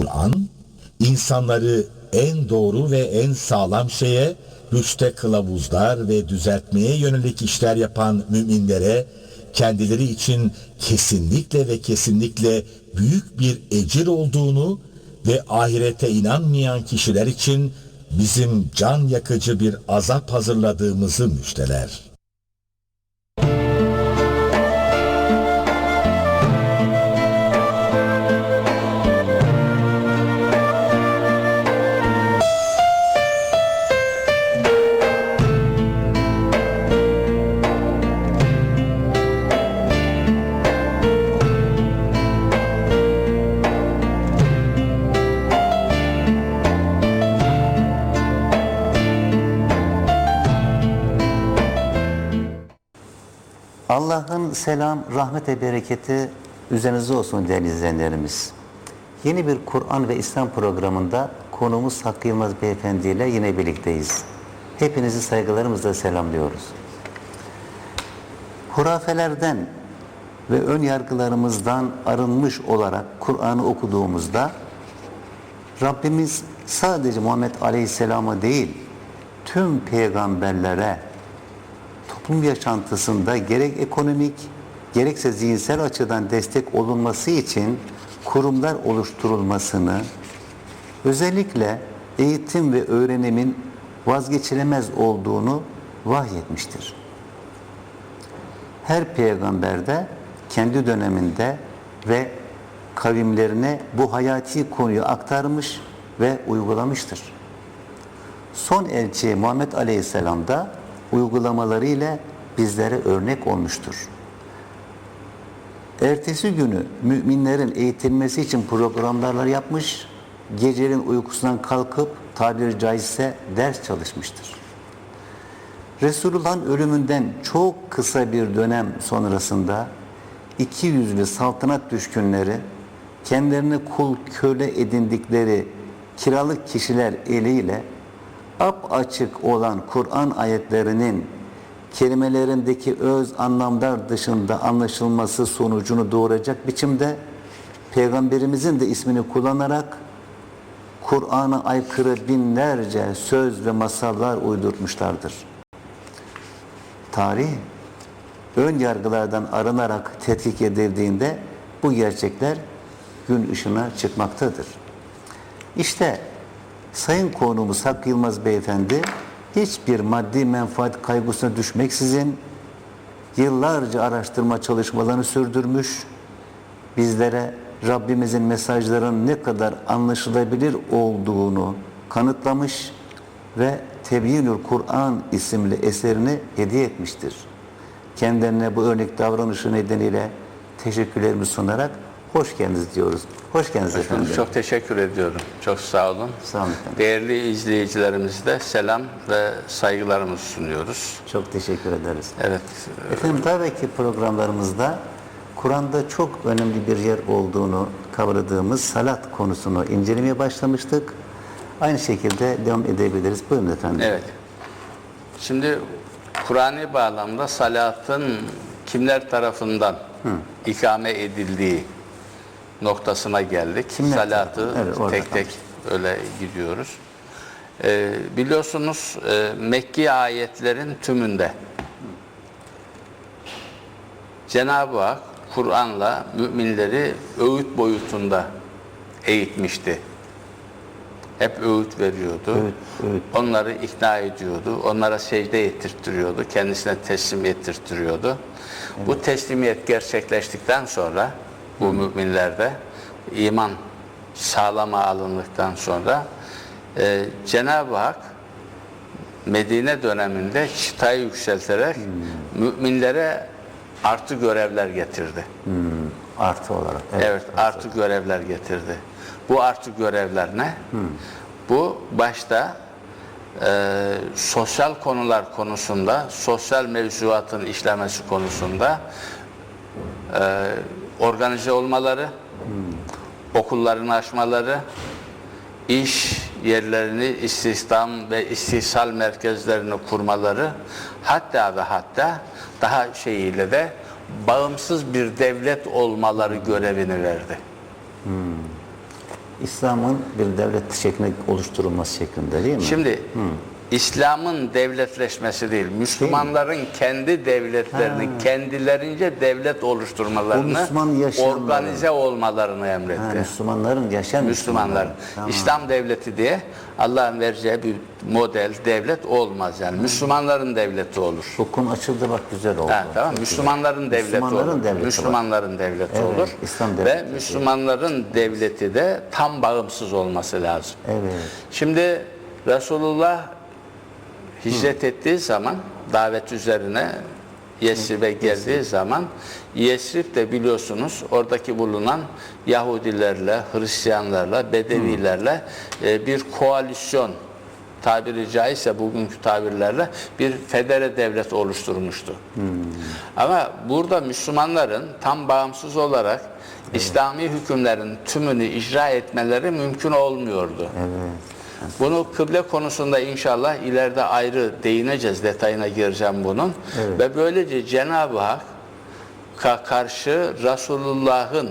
Kur'an, insanları en doğru ve en sağlam şeye, rüşte kılavuzlar ve düzeltmeye yönelik işler yapan müminlere, kendileri için kesinlikle ve kesinlikle büyük bir ecir olduğunu ve ahirete inanmayan kişiler için bizim can yakıcı bir azap hazırladığımızı müjdeler. Allah'ın selam, rahmet ve bereketi üzerinize olsun değerli izleyenlerimiz. Yeni bir Kur'an ve İslam programında konuğumuz Hakkı Yılmaz Beyefendi ile yine birlikteyiz. Hepinizi saygılarımızla selamlıyoruz. Hurafelerden ve ön yargılarımızdan arınmış olarak Kur'an'ı okuduğumuzda Rabbimiz sadece Muhammed Aleyhisselam'a değil, tüm peygamberlere toplum yaşantısında gerek ekonomik gerekse zihinsel açıdan destek olunması için kurumlar oluşturulmasını, özellikle eğitim ve öğrenimin vazgeçilemez olduğunu vahyetmiştir. Her peygamber de kendi döneminde ve kavimlerine bu hayati konuyu aktarmış ve uygulamıştır. Son elçi Muhammed Aleyhisselam da uygulamalarıyla bizlere örnek olmuştur. Ertesi günü müminlerin eğitilmesi için programlar yapmış, gecenin uykusundan kalkıp tabiri caizse ders çalışmıştır. Resulullah'ın ölümünden çok kısa bir dönem sonrasında 200'lü saltanat düşkünleri kendilerine kul köle edindikleri kiralık kişiler eliyle apaçık olan Kur'an ayetlerinin kelimelerindeki öz anlamlar dışında anlaşılması sonucunu doğuracak biçimde Peygamberimizin de ismini kullanarak Kur'an'a aykırı binlerce söz ve masallar uydurmuşlardır. Tarih, ön yargılardan arınarak tetkik edildiğinde bu gerçekler gün ışığına çıkmaktadır. İşte Sayın konuğumuz Hakkı Yılmaz Beyefendi hiçbir maddi menfaat kaygısına düşmeksizin yıllarca araştırma çalışmalarını sürdürmüş, bizlere Rabbimizin mesajlarının ne kadar anlaşılabilir olduğunu kanıtlamış ve Tebyinül Kur'an isimli eserini hediye etmiştir. Kendilerine bu örnek davranışı nedeniyle teşekkürlerimi sunarak hoş geldiniz diyoruz. Hoş geldiniz efendim. Çok teşekkür ediyorum. Çok sağ olun. Sağ olun efendim. Değerli izleyicilerimize de selam ve saygılarımızı sunuyoruz. Çok teşekkür ederiz. Evet. Efendim tabii ki programlarımızda Kur'an'da çok önemli bir yer olduğunu kavradığımız salat konusunu incelemeye başlamıştık. Aynı şekilde devam edebiliriz. Buyurun efendim. Evet. Şimdi Kur'an'ı bağlamda salatın kimler tarafından ikame edildiği noktasına geldik. Kimler Salatı evet, tek tek öyle gidiyoruz. Biliyorsunuz Mekki ayetlerin tümünde Cenab-ı Hak Kur'an'la müminleri öğüt boyutunda eğitmişti. Hep öğüt veriyordu. Evet. Onları ikna ediyordu. Onlara secde ettirtiyordu. Kendisine teslim ettirtiyordu. Evet. Bu teslimiyet gerçekleştikten sonra bu müminlerde iman sağlama alındıktan sonra Cenab-ı Hak Medine döneminde çıtayı yükselterek müminlere artı görevler getirdi. Artı olarak. Evet, artı görevler getirdi. Bu artı görevler ne? Bu başta sosyal konular konusunda, sosyal mevzuatın işlemesi konusunda organize olmaları, okullarını açmaları, iş yerlerini, istihdam ve istihsal merkezlerini kurmaları, hatta ve hatta daha şeyiyle de bağımsız bir devlet olmaları görevini verdi. İslam'ın bir devlet şeklinde oluşturulması şeklinde değil mi? Şimdi İslam'ın devletleşmesi değil, Müslümanların kendi devletlerini, kendilerince devlet O oluşturmalarını, Müslüman yaşayanların. organize olmalarını emretti. Müslümanların yaşayan Müslümanlar. Tamam. İslam devleti diye Allah'ın vereceği bir model, devlet olmaz yani. Müslümanların devleti olur. Bu konu açıldı bak güzel oldu. Ha, tamam. Çok Müslümanların güzel. devleti Müslümanların olur. devleti var. Müslümanların devleti Evet, olur. İslam Ve devleti. Müslümanların devleti de tam bağımsız olması lazım. Evet. Şimdi Resulullah hicret ettiği zaman davet üzerine Yesrib'e geldiği zaman Yesrib de biliyorsunuz oradaki bulunan Yahudilerle, Hristiyanlarla, Bedevilerle bir koalisyon, tabiri caizse bugünkü tabirlerle bir federe devlet oluşturmuştu. Ama burada Müslümanların tam bağımsız olarak İslami hükümlerin tümünü icra etmeleri mümkün olmuyordu. Bunu kıble konusunda inşallah ileride ayrı değineceğiz, detayına gireceğim bunun. Ve böylece Cenab-ı Hak karşı Resulullah'ın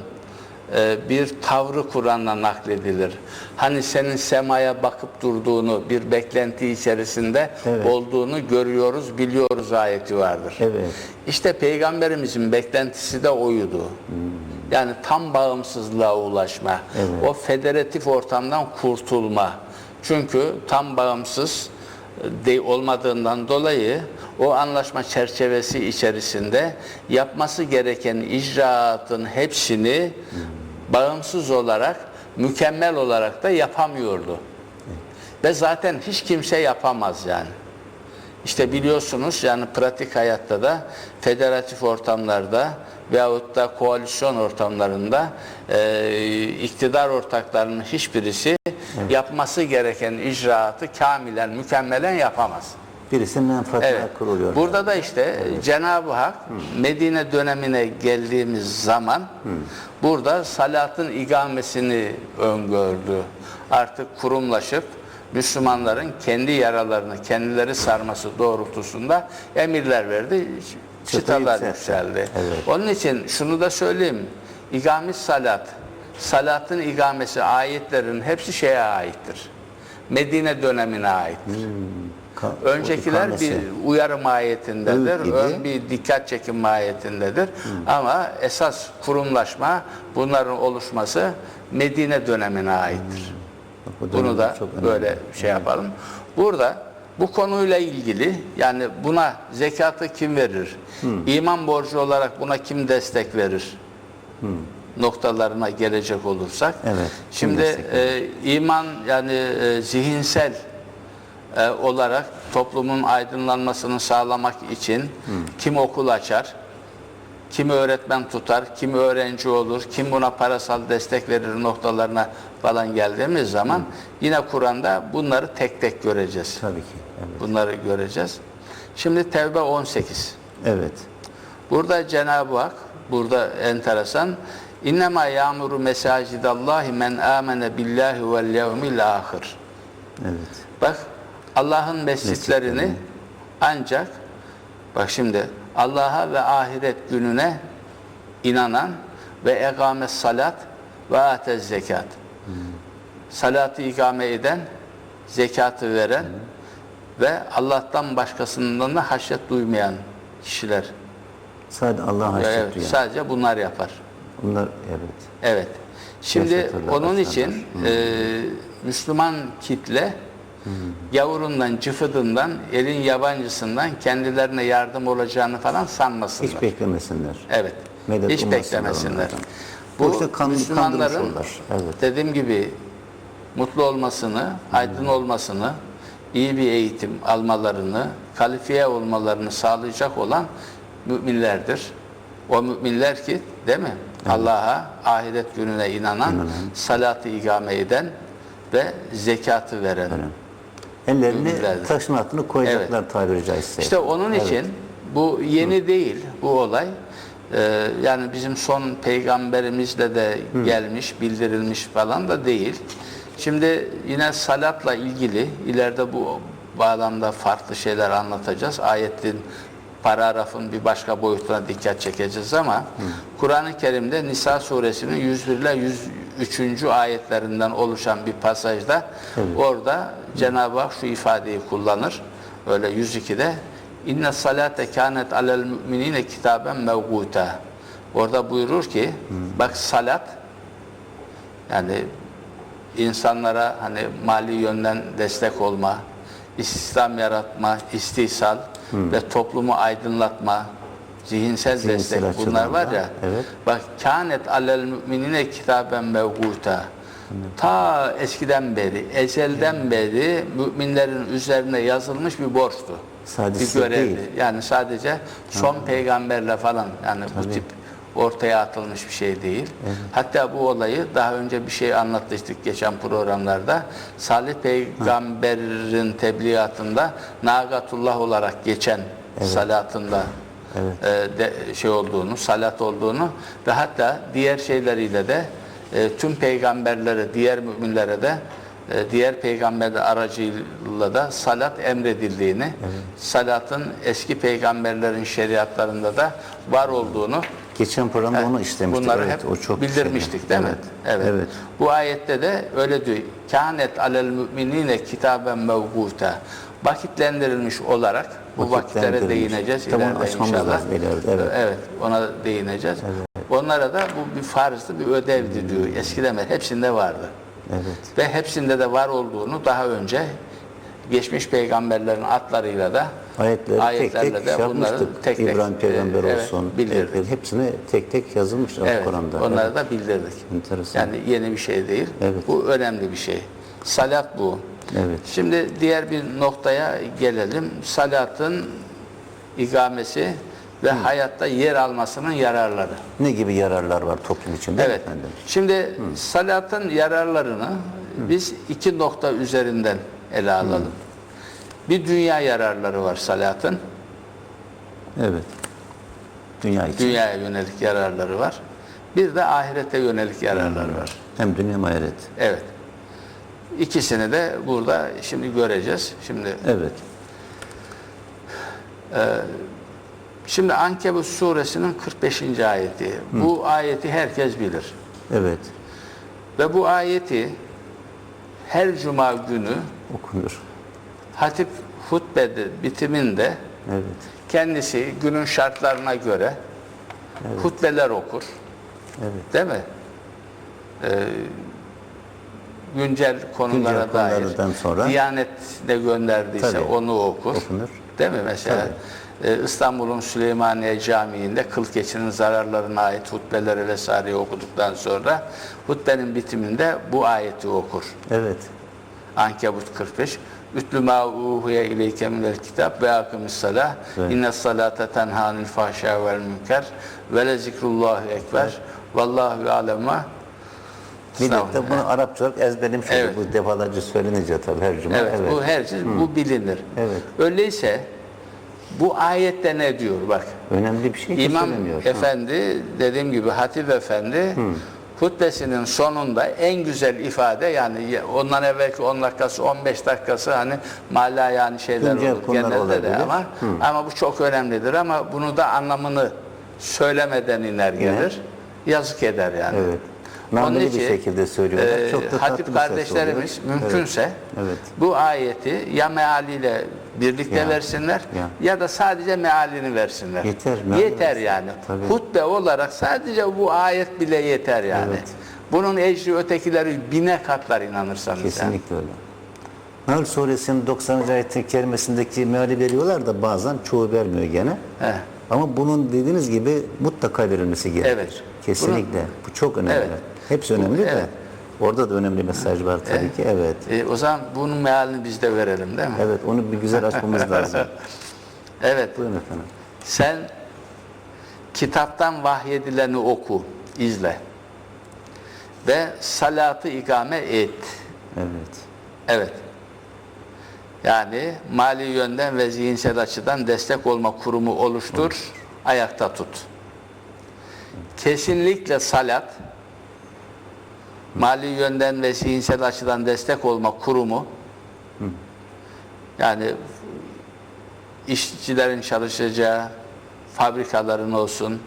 bir tavrı Kur'an'la nakledilir. Hani senin semaya bakıp durduğunu, bir beklenti içerisinde olduğunu görüyoruz, biliyoruz ayeti vardır. Evet. İşte Peygamberimizin beklentisi de oydu. Yani tam bağımsızlığa ulaşma, o federatif ortamdan kurtulma. Çünkü tam bağımsız olmadığından dolayı o anlaşma çerçevesi içerisinde yapması gereken icraatın hepsini bağımsız olarak, mükemmel olarak da yapamıyordu. Ve zaten hiç kimse yapamaz yani. İşte biliyorsunuz yani pratik hayatta da federatif ortamlarda veyahut da koalisyon ortamlarında iktidar ortaklarının hiçbirisi yapması gereken icraatı kamilen, mükemmelen yapamaz. Birisinin menfaatine kuruluyor. Burada da işte Cenab-ı Hak Medine dönemine geldiğimiz zaman burada salatın ikamesini öngördü. Artık kurumlaşıp Müslümanların kendi yaralarını kendileri sarması doğrultusunda emirler verdi. Çıtalar yükseldi. Onun için şunu da söyleyeyim. İkamet salat, salatın ikamesi ayetlerin hepsi şeye aittir. Medine dönemine aittir. Öncekiler bir uyarı mahiyetindedir, ön bir dikkat çekim mahiyetindedir. Ama esas kurumlaşma, bunların oluşması Medine dönemine aittir. Bunu da böyle şey yapalım. Burada bu konuyla ilgili yani buna zekatı kim verir? İman borcu olarak buna kim destek verir? Noktalarına gelecek olursak. Şimdi iman yani zihinsel olarak toplumun aydınlanmasını sağlamak için kim okul açar, kim öğretmen tutar, kim öğrenci olur, kim buna parasal destek verir noktalarına falan geldiğimiz zaman yine Kur'an'da bunları tek tek göreceğiz. Tabii ki. Bunları göreceğiz. Şimdi Tevbe 18. Evet. Burada Cenab-ı Hak, burada enteresan, İnnemâ yâmuru mesâcidallâhi men âmene billâhi vel yevmil âhir. Evet. Bak Allah'ın mescitlerini ancak bak şimdi Allah'a ve ahiret gününe inanan ve egâmes salat ve âtez zekat. Salatı ikame eden, zekatı veren ve Allah'tan başkasından da haşyet duymayan kişiler. Sadece Allah'a haşyet duyan. Sadece bunlar yapar. Bunlar Evet. Şimdi Yaşatırlar, onun aslanlar. için Müslüman kitle gavurundan, cıfıdından, elin yabancısından kendilerine yardım olacağını falan sanmasınlar. hiç beklemesinler. Evet. Medet Hiç ummasınlar beklemesinler. onlardan. Bu Yoksa Müslümanların kandırmış olurlar. dediğim gibi mutlu olmasını, aydın olmasını, iyi bir eğitim almalarını, kalifiye olmalarını sağlayacak olan müminlerdir. O müminler ki değil mi? Allah'a, ahiret gününe inanan, salatı ikame eden ve zekatı veren. Ellerini müminlerdir. taşın altına koyacaklar tabiri caizse. İşte onun için bu yeni değil bu olay. Yani bizim son peygamberimizle de gelmiş, bildirilmiş falan da değil. Şimdi yine salatla ilgili ileride bu bağlamda farklı şeyler anlatacağız. Ayetin paragrafın bir başka boyutuna dikkat çekeceğiz ama Kur'an-ı Kerim'de Nisa suresinin 101 ile 3. ayetlerinden oluşan bir pasajda orada Cenab-ı Hak şu ifadeyi kullanır. Öyle 102'de inne salate kânet alel müminine kitaben mevgûta. Orada buyurur ki bak salat yani insanlara hani mali yönden destek olma, istihdam yaratma, istihsal ve toplumu aydınlatma, zihinsel destek bunlar var ya. Evet. Bak kânet alel müminine kitaben mevgûta. Ta eskiden beri, ezelden beri müminlerin üzerine yazılmış bir borçtu. Sadece bir görevdi. değil. Yani sadece son peygamberle falan yani bu tip ortaya atılmış bir şey değil. Hatta bu olayı daha önce bir şey anlatmıştık geçen programlarda. Salih peygamberin tebliğatında Nagatullah olarak geçen salatında şey olduğunu, salat olduğunu ve hatta diğer şeyleriyle de tüm peygamberlere, diğer müminlere de diğer peygamberler aracılığıyla da salat emredildiğini, salatın eski peygamberlerin şeriatlarında da var olduğunu Geçen programda onu işlemiştik. bunları Evet, hep o çok bildirmiştik şey. değil mi? Evet. Evet. Bu ayette de öyle diyor. Kânet alel müminine kitaben mevgûta. Vakitlendirilmiş olarak bu vakitlere Vakitlendirilmiş. değineceğiz Tam onu ileride açmamız inşallah. lazım ileride, evet. Ona değineceğiz. Onlara da bu bir farzdı, bir ödevdi diyor. Eskiden beri hepsinde vardı. Evet. Ve hepsinde de var olduğunu daha önce geçmiş peygamberlerin adlarıyla da Ayetleri tek ayetlerle tek de şey bunları yapmıştık. tek tek İbrahim peygamber evet, olsun. bildirdik. Hepsini tek tek yazılmış Evet, Kur'an'da. onları da bildirdik. Enteresan. Yani yeni bir şey değil. Evet. Bu önemli bir şey. Salat bu. Evet. Şimdi diğer bir noktaya gelelim. Salatın ikamesi ve hayatta yer almasının yararları. Ne gibi yararlar var toplum için değil mi Evet. efendim? Şimdi salatın yararlarını biz 2 nokta üzerinden ele alalım. Bir dünya yararları var salatın. Evet. Dünya için. Dünyaya yönelik yararları var. Bir de ahirete yönelik yararları var. Hem dünya hem ahiret. Evet. İkisini de burada şimdi göreceğiz. Evet. Şimdi Ankebut suresinin 45. ayeti. Bu ayeti herkes bilir. Evet. Ve bu ayeti her cuma günü Okunur. hatip hutbede bitiminde Evet. kendisi günün şartlarına göre hutbeler okur. Evet. Değil mi? Güncel konulara Güncel dair. konulardan sonra. Diyanet ne gönderdiyse Tabii. onu okur. Okunur. Değil mi mesela? İstanbul'un Süleymaniye Camii'nde kıl keçinin zararlarına ait hutbeleri vesaireyi okuduktan sonra hutbenin bitiminde bu ayeti okur. Evet. Ankebut 45. Ütlü ma uhiye ileyke minel kitap ve akimis salah. Evet. İnne salate tenhanil fahşâ vel münker ve le zikrullahi ekber. Vallahu alema. Millet de bunu Arapça olarak ezberlemiş oldu. Evet. Bu defalarca söylenince tabii her cuma. Evet, bu her şey bu bilinir. Evet. Öyleyse bu ayette ne diyor bak. Önemli bir şey ki İmam söylemiyor. Efendi dediğim gibi Hatip Efendi hutbesinin sonunda en güzel ifade yani ondan evvelki 10 dakikası 15 dakikası hani mala yani şeyler Güncel olur konular genelde olabilir. de ama bu çok önemlidir ama bunu da anlamını söylemeden iner gelir. Yazık eder yani. Evet. Nameli bir şekilde söylüyorlar. Çok da tatlı Hatip bir ses kardeşlerimiz oluyor. mümkünse Evet. bu ayeti ya mealiyle birlikte Ya, versinler ya. ya da sadece mealini versinler. Yeter, meali Yeter versin. yani. Tabii. Hutbe olarak sadece bu ayet bile yeter yani. Evet. Bunun ecri ötekileri 1000'e katlar inanırsanız. Yani. Kesinlikle öyle. Nahl suresinin 90. ayet-i kerimesindeki meali veriyorlar da bazen çoğu vermiyor gene. He. Ama bunun dediğiniz gibi mutlaka verilmesi gerekir. Evet. Kesinlikle. Bu çok önemli. Evet. Hepsi önemli de. evet. Orada da önemli mesaj var tabii ki. Evet. O zaman bunun mealini biz de verelim değil mi? Evet, onu bir güzel açmamız lazım. Evet. Buyurun efendim. Sen kitaptan vahyedileni oku, izle. Ve salatı ikame et. Evet. Evet. Yani mali yönden ve zihinsel açıdan destek olma kurumu oluştur, ayakta tut. Kesinlikle salat, mali yönden ve zihinsel açıdan destek olma kurumu, yani işçilerin çalışacağı fabrikaların olsun,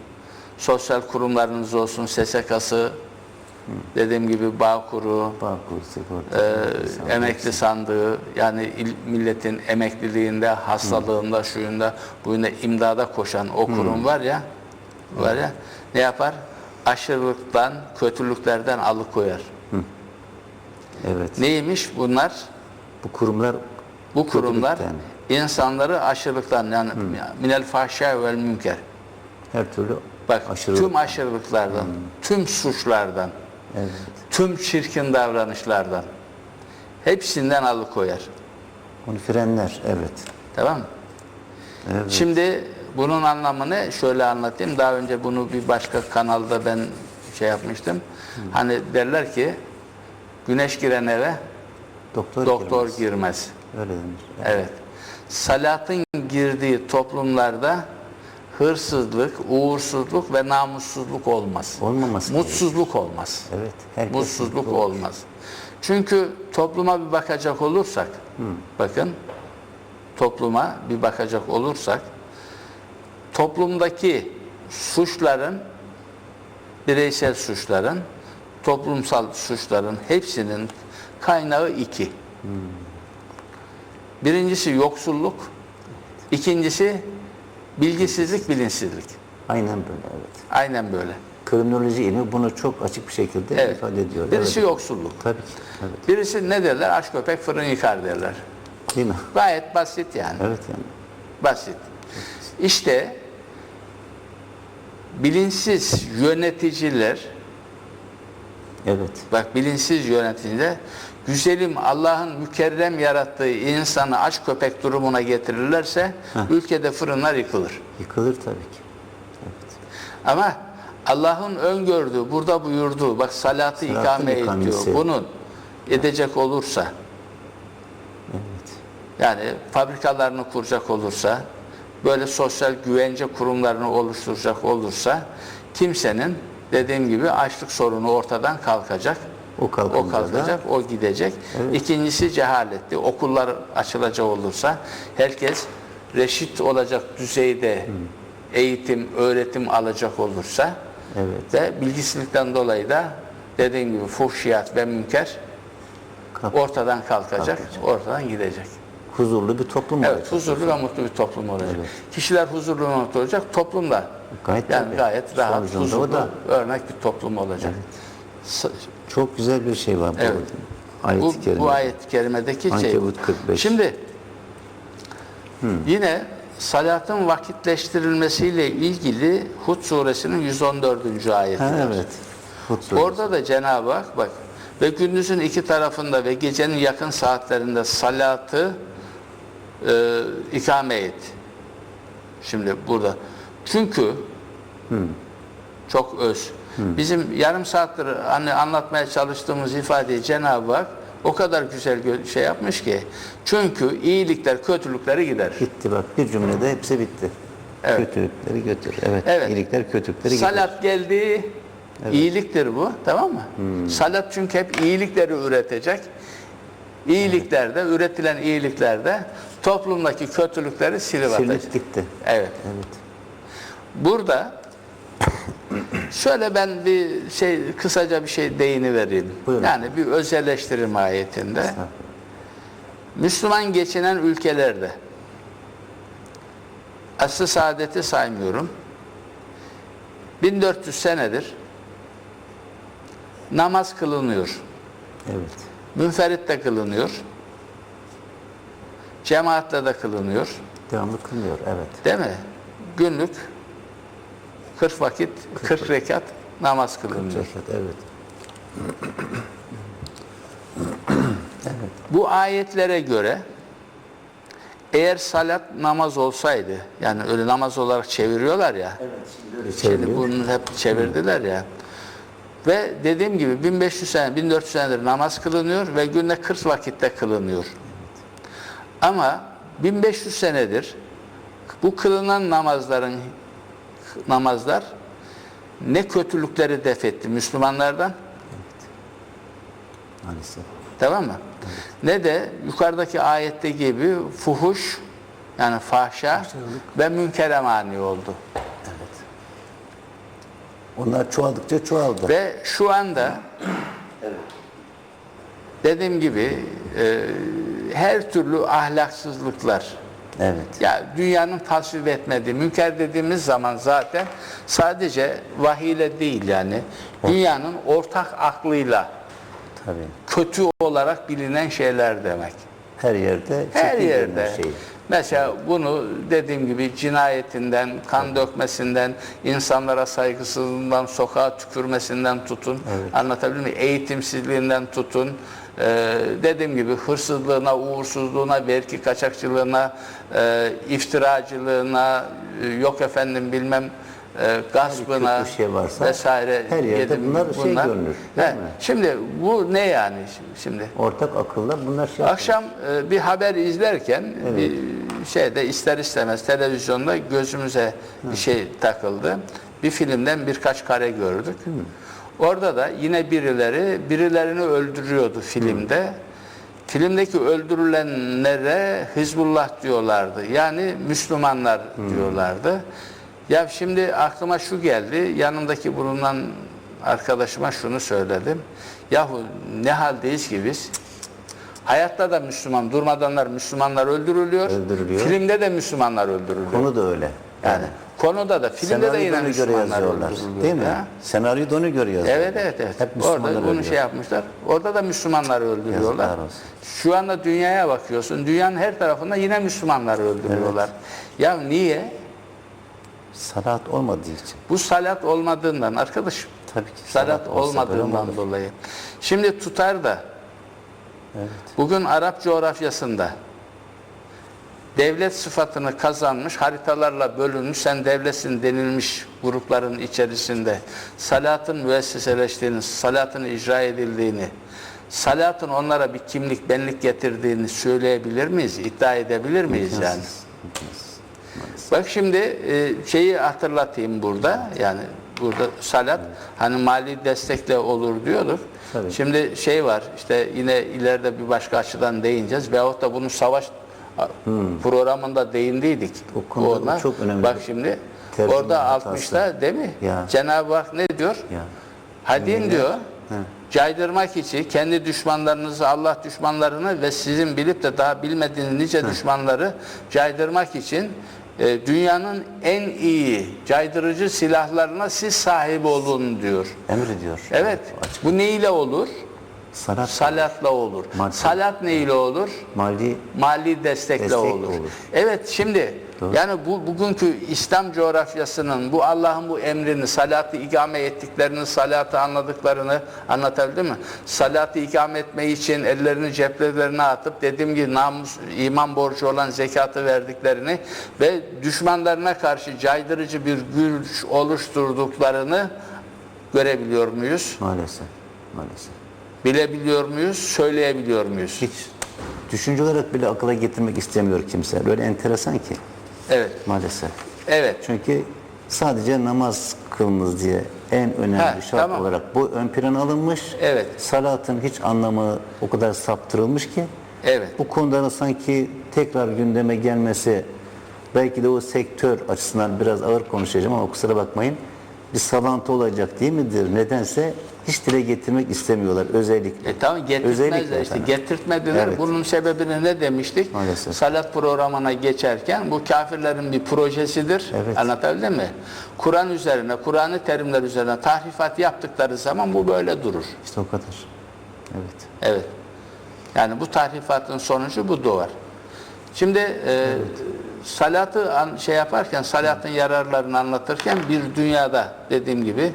sosyal kurumlarınız olsun, SSK'sı, dediğim gibi Bağkur'u, Bağkur, sigorta, emekli sandığı, yani milletin emekliliğinde, hastalığında, şuyunda, buyunda imdada koşan o kurum var ya, ne yapar? Aşırılıktan, kötülüklerden alıkoyar. evet. Neymiş bunlar? Bu kurumlar Bu kurumlar kötülükten, insanları aşırılıktan, yani minel fahşâ vel münker. her türlü Bak, aşırılık. tüm aşırılıklardan, tüm suçlardan, Evet. tüm çirkin davranışlardan, hepsinden alıkoyar. Onu frenler, evet. Tamam mı? Evet. Şimdi bunun anlamını şöyle anlatayım. Daha önce bunu bir başka kanalda ben şey yapmıştım. Hani derler ki güneş giren eve doktor girmez. Öyle denir. Evet. Salatın girdiği toplumlarda hırsızlık, uğursuzluk ve namussuzluk olmaz. Olmaması Mutsuzluk olmaz. Evet. Herkes Mutsuzluk mutlu olur. olmaz. Çünkü topluma bir bakacak olursak, bakın, topluma bir bakacak olursak, toplumdaki suçların, bireysel suçların, toplumsal suçların hepsinin kaynağı iki. Birincisi yoksulluk, ikincisi bilgisizlik, bilinçsizlik. Aynen böyle, evet. Aynen böyle. Kriminoloji ilmi bunu çok açık bir şekilde Evet. ifade ediyor. Birisi Evet. yoksulluk. Tabii ki. Evet. Birisi ne derler? Aç köpek fırın yıkar derler. Değil mi? Gayet basit yani. Evet yani. Basit. İşte bilinçsiz yöneticiler, Evet. bak bilinçsiz yöneticiler, güzelim Allah'ın mükerrem yarattığı insanı aç köpek durumuna getirirlerse ülkede fırınlar yıkılır. Yıkılır tabii ki. Evet. Ama Allah'ın öngördüğü, burada buyurduğu, bak salatı ikame ediyor. ikamesi. Bunun edecek olursa, Evet. yani fabrikalarını kuracak olursa, böyle sosyal güvence kurumlarını oluşturacak olursa, kimsenin dediğim gibi açlık sorunu ortadan kalkacak. O kalkacak, O gidecek. Evet. İkincisi cehaletti. Okullar açılacak olursa, herkes reşit olacak düzeyde eğitim, öğretim alacak olursa, Evet. ve bilgisizlikten dolayı da dediğim gibi fuhşiyat ve münker ortadan kalkacak, ortadan gidecek. Huzurlu bir toplum Evet, olacak. huzurlu ve mutlu bir toplum olacak. Evet. Kişiler huzurlu ve mutlu olacak, toplum da Gayet yani tabii. gayet rahat, Sonucunda o huzurlu, da. örnek bir toplum olacak. Çok güzel bir şey var bu Evet. ayet-i kerime. Bu ayet-i kerimedeki şey. Ankebut 45. Şimdi yine salatın vakitleştirilmesiyle ilgili Hud suresinin 114. ayeti Ha, var. evet. Hud suresi. Orada da Cenab-ı Hak bak, ve gündüzün iki tarafında ve gecenin yakın saatlerinde salatı ikame et. Şimdi burada. Çünkü çok öz. Bizim yarım saattir hani anlatmaya çalıştığımız ifadeyi Cenab-ı Hak o kadar güzel şey yapmış ki. Çünkü iyilikler kötülükleri gider. Bitti bak. Bir cümlede hepsi bitti. Evet. Kötülükleri götür. Evet. Evet. İyilikler kötülükleri gider. Salat geldi. İyiliktir bu. Tamam mı? Salat çünkü hep iyilikleri üretecek. İyiliklerde, üretilen iyiliklerde toplumdaki kötülükleri silip atacak. Silip gitti. Evet. Evet. Burada şöyle ben bir şey, kısaca bir şey değinivereyim. Buyurun. Yani bir özelleştirme ayetinde. Müslüman geçinen ülkelerde, asr-ı saadeti saymıyorum, 1400 senedir namaz kılınıyor. Evet. Münferit de kılınıyor. Cemaatle de kılınıyor. Devamlı kılıyor. Evet. Değil mi? Günlük 40 vakit, 40 rekat namaz kılınıyor. Rekat, evet. Bu ayetlere göre eğer salat namaz olsaydı, yani öyle namaz olarak çeviriyorlar ya, şimdi bunu hep çevirdiler ya, ve dediğim gibi 1500 sene, 1400 senedir namaz kılınıyor ve günde 40 vakitte kılınıyor. Ama 1500 senedir bu kılınan namazlar ne kötülükleri def etti Müslümanlardan, Maalesef. tamam mı? Ne de yukarıdaki ayette gibi fuhuş, yani fahşa ve münkere mani oldu. Onlar çoğaldıkça çoğaldı. Ve şu anda dediğim gibi her türlü ahlaksızlıklar, Evet. ya dünyanın tasvip etmediği, münker dediğimiz zaman zaten sadece vahiyle değil yani dünyanın ortak aklıyla Tabii. kötü olarak bilinen şeyler demek. Her yerde. Her çirkin yerde. görünen Şey. Mesela bunu dediğim gibi cinayetinden, kan dökmesinden, insanlara saygısızlığından, sokağa tükürmesinden tutun, anlatabilir miyim? Eğitimsizliğinden tutun, dediğim gibi hırsızlığına, uğursuzluğuna, vergi kaçakçılığına, iftiracılığına, yok efendim bilmem gaspına kötü şey varsa vesaire. her yerde dedim, bunlar şey görünür, değil mi? Şimdi bu ne yani şimdi? Ortak akılla bunlar şey Akşam bir haber izlerken bir şeyde ister istemez televizyonda gözümüze bir şey takıldı. Bir filmden birkaç kare gördük. Orada da yine birilerini öldürüyordu filmde. Filmdeki öldürülenlere Hizbullah diyorlardı. Yani Müslümanlar diyorlardı. Ya şimdi aklıma şu geldi. Yanımdaki bulunan arkadaşıma şunu söyledim. Yahu ne haldeyiz ki biz? Hayatta da Müslüman, durmadanlar Müslümanlar öldürülüyor. Filmde de Müslümanlar öldürülüyor. Konu da öyle. Yani konuda da filmde de yine Müslümanlar öldürülüyor. Değil mi? Ya. Senaryoda onu göre yazıyorlar. Evet. Hep Müslümanlar Orada bunu ölüyor. şey yapmışlar. Orada da Müslümanları öldürüyorlar. Yazıklar olsun. Şu anda dünyaya bakıyorsun. Dünyanın her tarafında yine Müslümanları öldürüyorlar. Ya niye? Salat olmadığı için. Bu salat olmadığından arkadaşım. Tabii ki. Salat olsa böyle olmadığından olur. dolayı. Şimdi tutar da bugün Arap coğrafyasında devlet sıfatını kazanmış, haritalarla bölünmüş, sen devletsin denilmiş grupların içerisinde salatın müesseseleştiğini, salatın icra edildiğini, salatın onlara bir kimlik, benlik getirdiğini söyleyebilir miyiz? İddia edebilir miyiz yani? Bak şimdi şeyi hatırlatayım burada. Yani burada salat hani mali destekle olur diyorduk. Tabii. Şimdi şey var işte yine ileride bir başka açıdan değineceğiz. Veyahut da bunun savaş programında değindiydik. O konuda bu çok önemli. Bak şimdi Tercüme orada hatası. 60'ta değil mi? Ya. Cenab-ı Hak ne diyor? Ya. Hadin diyor. Caydırmak için kendi düşmanlarınızı, Allah düşmanlarını ve sizin bilip de daha bilmediğiniz nice düşmanları caydırmak için dünyanın en iyi caydırıcı silahlarına siz sahip olun diyor. Emrediyor. Evet. Bu ne ile olur? Salat. Salatla olur. Maddi. Salat ne ile olur? Mali destekle Destek olur. olur. Evet şimdi Doğru. yani bugünkü İslam coğrafyasının bu Allah'ın bu emrini, salatı ikame ettiklerini, salatı anladıklarını anlatabildim mi? Salatı ikame etmeyi için ellerini ceplerine atıp dediğim gibi namus, iman borcu olan zekatı verdiklerini ve düşmanlarına karşı caydırıcı bir güç oluşturduklarını görebiliyor muyuz? Maalesef. Maalesef. Bilebiliyor muyuz? Söyleyebiliyor muyuz? Hiç düşünce olarak bile akıla getirmek istemiyor kimse. Öyle enteresan ki. Evet. Maalesef. Evet. Çünkü sadece namaz kılınız diye en önemli şart tamam. olarak bu ön plana alınmış. Evet. Salatın hiç anlamı o kadar saptırılmış ki Evet. bu konuların sanki tekrar gündeme gelmesi belki de o sektör açısından biraz ağır konuşacağım ama kusura bakmayın bir salantı olacak değil midir? Nedense hiç dile getirmek istemiyorlar özellikle. Tamam getirtmezler işte efendim. getirtmediler. Evet. Bunun sebebini ne demiştik? Maalesef. Salat programına geçerken bu kafirlerin bir projesidir. Evet. Anlatabildim mi? Kur'an üzerine, Kur'an-ı terimler üzerine tahrifat yaptıkları zaman bu böyle durur. İşte o kadar. Evet. Evet. Yani bu tahrifatın sonucu bu doğar. Şimdi salatı şey yaparken, salatın yararlarını anlatırken bir dünyada dediğim gibi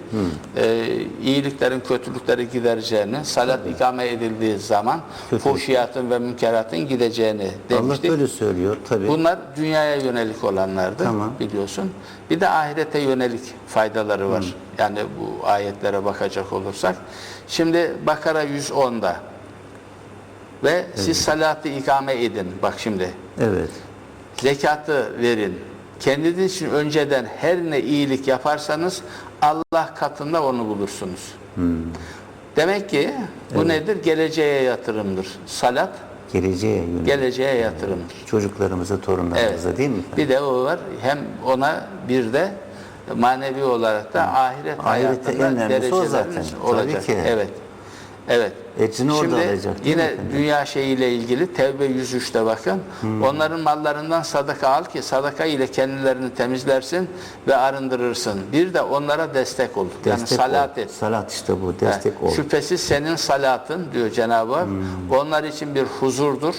iyiliklerin, kötülükleri gidereceğini, salat ikame edildiği zaman fuhşiyatın ve münkeratın gideceğini demiştik. Allah böyle söylüyor tabii. Bunlar dünyaya yönelik olanlardı biliyorsun. Bir de ahirete yönelik faydaları var. Yani bu ayetlere bakacak olursak. Şimdi Bakara 110'da ve siz salatı ikame edin. Bak şimdi. Evet. Zekatı verin. Kendiniz için önceden her ne iyilik yaparsanız Allah katında onu bulursunuz. Demek ki bu nedir? Geleceğe yatırımdır. Salat Geleceğe yönelik. geleceğe yatırımdır. Çocuklarımıza, torunlarımıza değil mi? Bir de o var. Hem ona bir de manevi olarak da ahiret Ahirette en hayatında önemlisi o dereceleriniz zaten. olacak. Tabii ki. Evet. Evet. Ecrini orada Şimdi alacak, değil mi yine efendim? dünya şeyiyle ilgili Tevbe 103'te bakın. Onların mallarından sadaka al ki sadaka ile kendilerini temizlersin ve arındırırsın. Bir de onlara destek ol. Yani Destek salat ol. et. Salat işte bu. Destek Yani ol. şüphesiz senin salatın diyor Cenab-ı Hak. Onlar için bir huzurdur.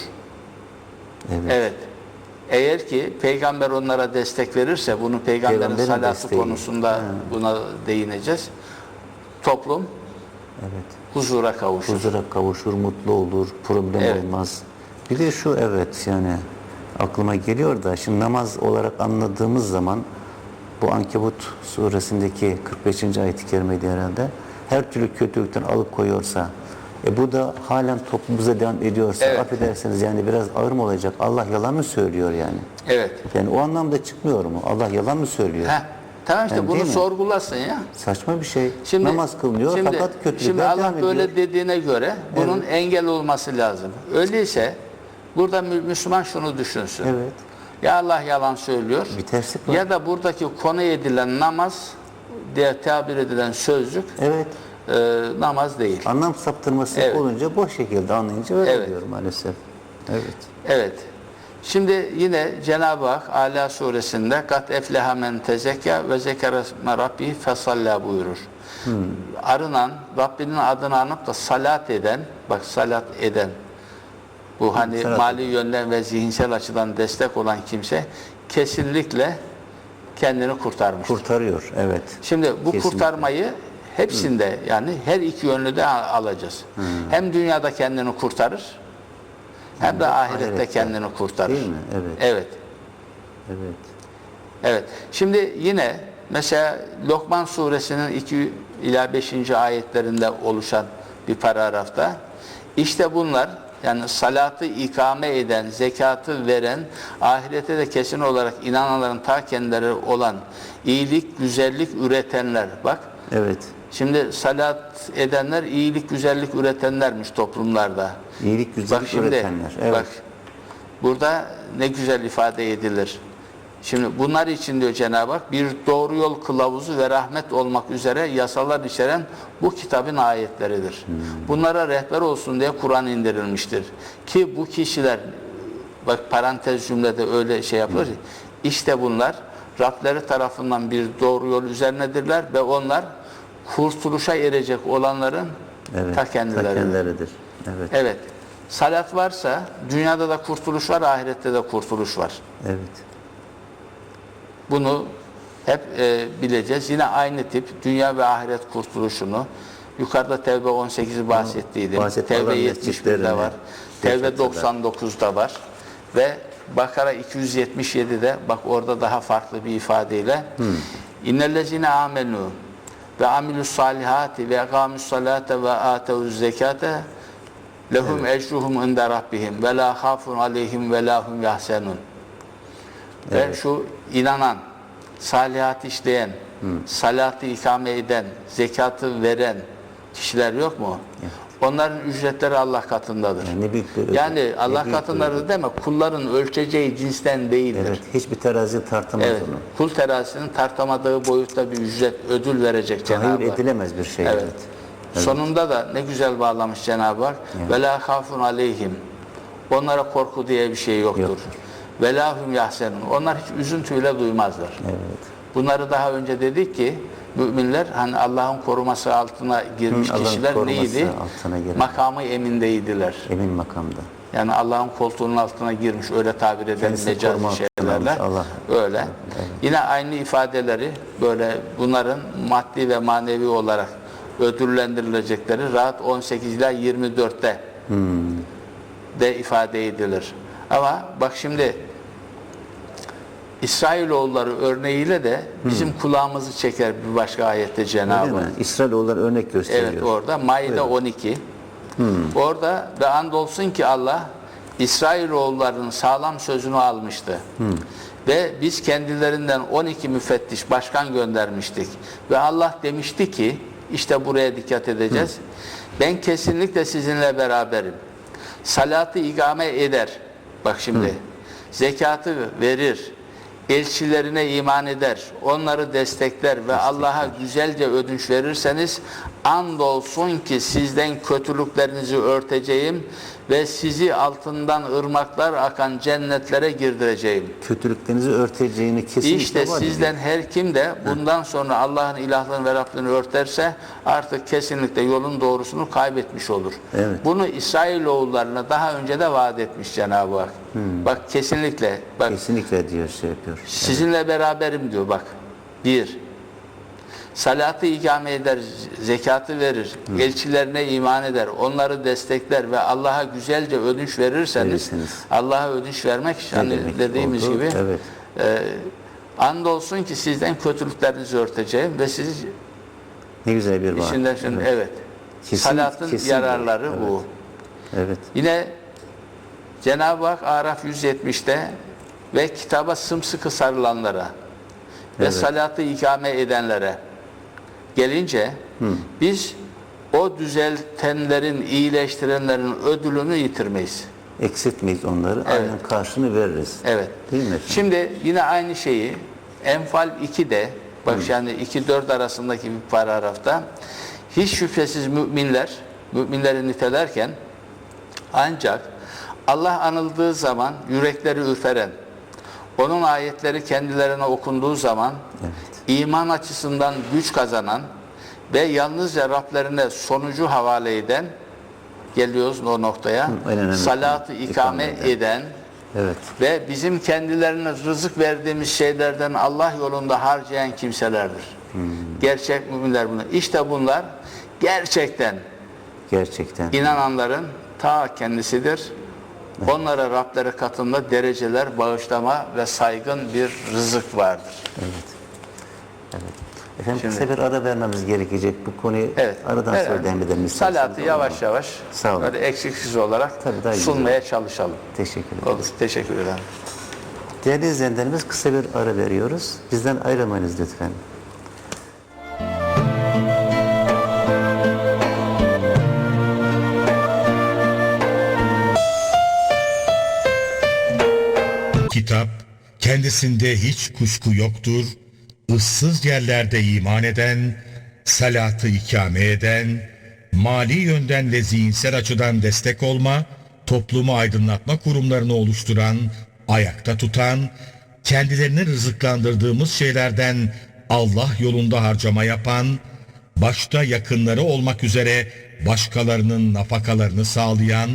Evet. Evet. Eğer ki peygamber onlara destek verirse, bunu peygamberin Peygamberin salatı desteği. konusunda buna değineceğiz. Toplum Evet. huzura kavuşur. Huzura kavuşur, mutlu olur, problem Evet. olmaz. Bir de şu, evet, yani aklıma geliyor da şimdi namaz olarak anladığımız zaman bu Ankebut suresindeki 45. ayet-i kerimeydi herhalde. Her türlü kötülükten alıkoyuyorsa, bu da halen toplumumuza devam ediyorsa, Evet. affedersiniz yani biraz ağır mı olacak? Allah yalan mı söylüyor yani? Evet. Yani o anlamda çıkmıyor mu? Allah yalan mı söylüyor? Heh, tamam işte Yani bunu değil mi? sorgulasın ya. Saçma bir şey. Şimdi, Namaz kılınıyor fakat kötülükler şimdi Allah devam ediyor. böyle dediğine göre bunun engel olması lazım. Öyleyse burada Müslüman şunu düşünsün. Evet. Ya Allah yalan söylüyor. Bir terslik var. Ya da buradaki konu edilen namaz diye tabir edilen sözcük Evet. namaz değil. Anlam saptırması Evet. olunca boş şekilde anlayınca öyle Evet. oluyor maalesef. Evet. Evet. Şimdi yine Cenab-ı Hak Ala suresinde kat efleha men tezekka ve zekere rabbi fesalla buyurur. Arınan, Rabbinin adını anıp da salat eden, bak salat eden, bu hani salat mali yönden ve zihinsel açıdan destek olan kimse kesinlikle kendini kurtarmıştır. Kurtarıyor. Evet. Şimdi bu Kesinlikle. kurtarmayı hepsinde yani her iki yönlü de alacağız. Hem dünyada kendini kurtarır hem de ahirette kendini kurtarır. Değil mi? Evet. Evet. Evet. Evet. Şimdi yine mesela Lokman suresinin 2 ila 5. ayetlerinde oluşan bir paragrafta işte bunlar yani salatı ikame eden, zekatı veren, ahirete de kesin olarak inananların ta kendileri olan iyilik, güzellik üretenler. Bak. Evet. Şimdi salat edenler iyilik, güzellik üretenlermiş toplumlarda. İyilik, güzellik Bak şimdi, üretenler. Evet. bak burada ne güzel ifade edilir. Şimdi bunlar için diyor Cenab-ı Hak bir doğru yol kılavuzu ve rahmet olmak üzere yasalar içeren bu kitabın ayetleridir. Bunlara rehber olsun diye Kur'an indirilmiştir. Ki bu kişiler bak parantez cümlede öyle şey yapılır. İşte bunlar Rableri tarafından bir doğru yol üzerinedirler ve onlar kurtuluşa erecek olanların Evet. ta kendileridir. kendileridir. Evet. Evet. Salat varsa dünyada da kurtuluş var, ahirette de kurtuluş var. Evet. Bunu hep bileceğiz. Yine aynı tip dünya ve ahiret kurtuluşunu yukarıda Tevbe 18'i bahsettiydim. bahsettiği Tevbe Allah 71'de mescitlerini var. Tevbe yaşatırlar. 99'da var. Ve Bakara 277'de bak orada daha farklı bir ifadeyle İnnellezine amenu ve amilus salihati ve egamus salate ve atevuz zekate lehum ecruhum inde rabbihim ve la khafun aleyhim ve la hum yahsenun. Ve şu inanan, salihat işleyen, salatı ikame eden, zekatı veren kişiler yok mu? Onların ücretleri Allah katındadır. Yani ne büyük bir ödül. Yani Ne Allah büyük bir katındadır ödül. deme, kulların ölçeceği cinsten değildir. Evet. Hiçbir terazi tartamaz Evet, onu. kul terazisinin tartamadığı boyutta bir ücret, ödül verecek Tahayyül Cenab-ı Hak. edilemez bir şey. Evet. Evet. Sonunda da ne güzel bağlamış Cenab-ı Hak. Ve la khafun aleyhim. Onlara korku diye bir şey yoktur. Yoktur. Ve la hum yahsenun. Onlar hiç üzüntüyle duymazlar. Evet. Bunları daha önce dedik ki müminler hani Allah'ın koruması altına girmiş Allah'ın kişiler koruması neydi? altına giren. Makamı emindeydiler. Emin makamda. Yani Allah'ın koltuğunun altına girmiş öyle tabir eden Kendisi mecazi koruma altına şeylerle. almış, Allah. Öyle. Evet. Yine aynı ifadeleri böyle bunların maddi ve manevi olarak ödüllendirilecekleri rahat 18 ila 24'te de ifade edilir. Ama bak şimdi İsrailoğulları örneğiyle de bizim kulağımızı çeker bir başka ayette Değil Cenab-ı mi? Hak. İsrailoğulları örnek gösteriyor. Evet orada Maide 12. Orada ve andolsun ki Allah İsrailoğullarının sağlam sözünü almıştı. Ve biz kendilerinden 12 müfettiş başkan göndermiştik. Ve Allah demişti ki işte buraya dikkat edeceğiz. Ben kesinlikle sizinle beraberim. Salatı ikame eder. Bak şimdi. Zekatı verir. elçilerine iman eder, onları destekler ve Allah'a güzelce ödünç verirseniz andolsun ki sizden kötülüklerinizi örteceğim ve sizi altından ırmaklar akan cennetlere girdireceğim. Kötülüklerinizi örteceğini kesinlikle İşte vaat ediyor. sizden her kim de bundan sonra Allah'ın ilahlığını ve Rablini örterse artık kesinlikle yolun doğrusunu kaybetmiş olur. Evet. Bunu İsrailoğullarına daha önce de vaat etmiş Cenab-ı Hak. Bak kesinlikle, bak Kesinlikle diyor, şey yapıyor. sizinle beraberim diyor bak. Bir, salatı ikame eder, zekatı verir, elçilerine iman eder, onları destekler ve Allah'a güzelce ödünç verirseniz, Allah'a ödünç vermek hani demek dediğimiz oldu? gibi Evet. andolsun ki sizden kötülüklerinizi örteceğim ve siz Ne güzel bir vaat. içinden evet. Salatın kesin yararları evet. bu. Evet. Yine Cenab-ı Hak Araf 170'te ve kitaba sımsıkı sarılanlara ve salatı ikame edenlere gelince biz o düzeltenlerin, iyileştirenlerin ödülünü yitirmeyiz. Eksiltmeyiz onları. Evet. Aynen karşını veririz. Evet. Değil mi efendim? Şimdi yine aynı şeyi Enfal 2'de bak yani 2-4 arasındaki bir paragrafta hiç şüphesiz müminleri nitelerken ancak Allah anıldığı zaman yürekleri ürperen, onun ayetleri kendilerine okunduğu zaman iman açısından güç kazanan ve yalnızca Rablerine sonucu havale eden, geliyoruz o noktaya, salatı ikame eden Evet. ve bizim kendilerine rızık verdiğimiz şeylerden Allah yolunda harcayan kimselerdir. Gerçek müminler bunlar. İşte bunlar gerçekten inananların ta kendisidir. Onlara Rableri katında dereceler, bağışlama ve saygın bir rızık vardır. Efendim Şimdi- kısa bir ara vermemiz gerekecek. Bu konuyu aradan sonra devam edelim. Salatı yavaş yavaş Sağ olun. böyle eksiksiz olarak Tabii, daha güzel. sunmaya çalışalım. Teşekkür ederiz. Olur, teşekkür ederim. Değerli izleyenlerimiz, kısa bir ara veriyoruz. Bizden ayrılmayınız lütfen. Kitap, kendisinde hiç kuşku yoktur, ıssız yerlerde iman eden, salatı ikame eden, mali yönden ve zihinsel açıdan destek olma, toplumu aydınlatma kurumlarını oluşturan, ayakta tutan, kendilerini rızıklandırdığımız şeylerden Allah yolunda harcama yapan, başta yakınları olmak üzere başkalarının nafakalarını sağlayan,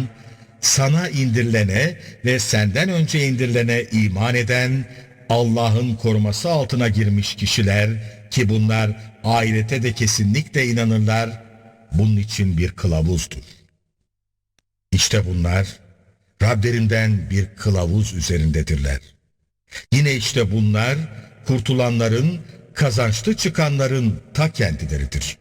sana indirilene ve senden önce indirilene iman eden, Allah'ın koruması altına girmiş kişiler ki bunlar ahirete de kesinlikle inanırlar, bunun için bir kılavuzdur. İşte bunlar Rablerinden bir kılavuz üzerindedirler. Yine işte bunlar kurtulanların, kazançlı çıkanların ta kendileridir.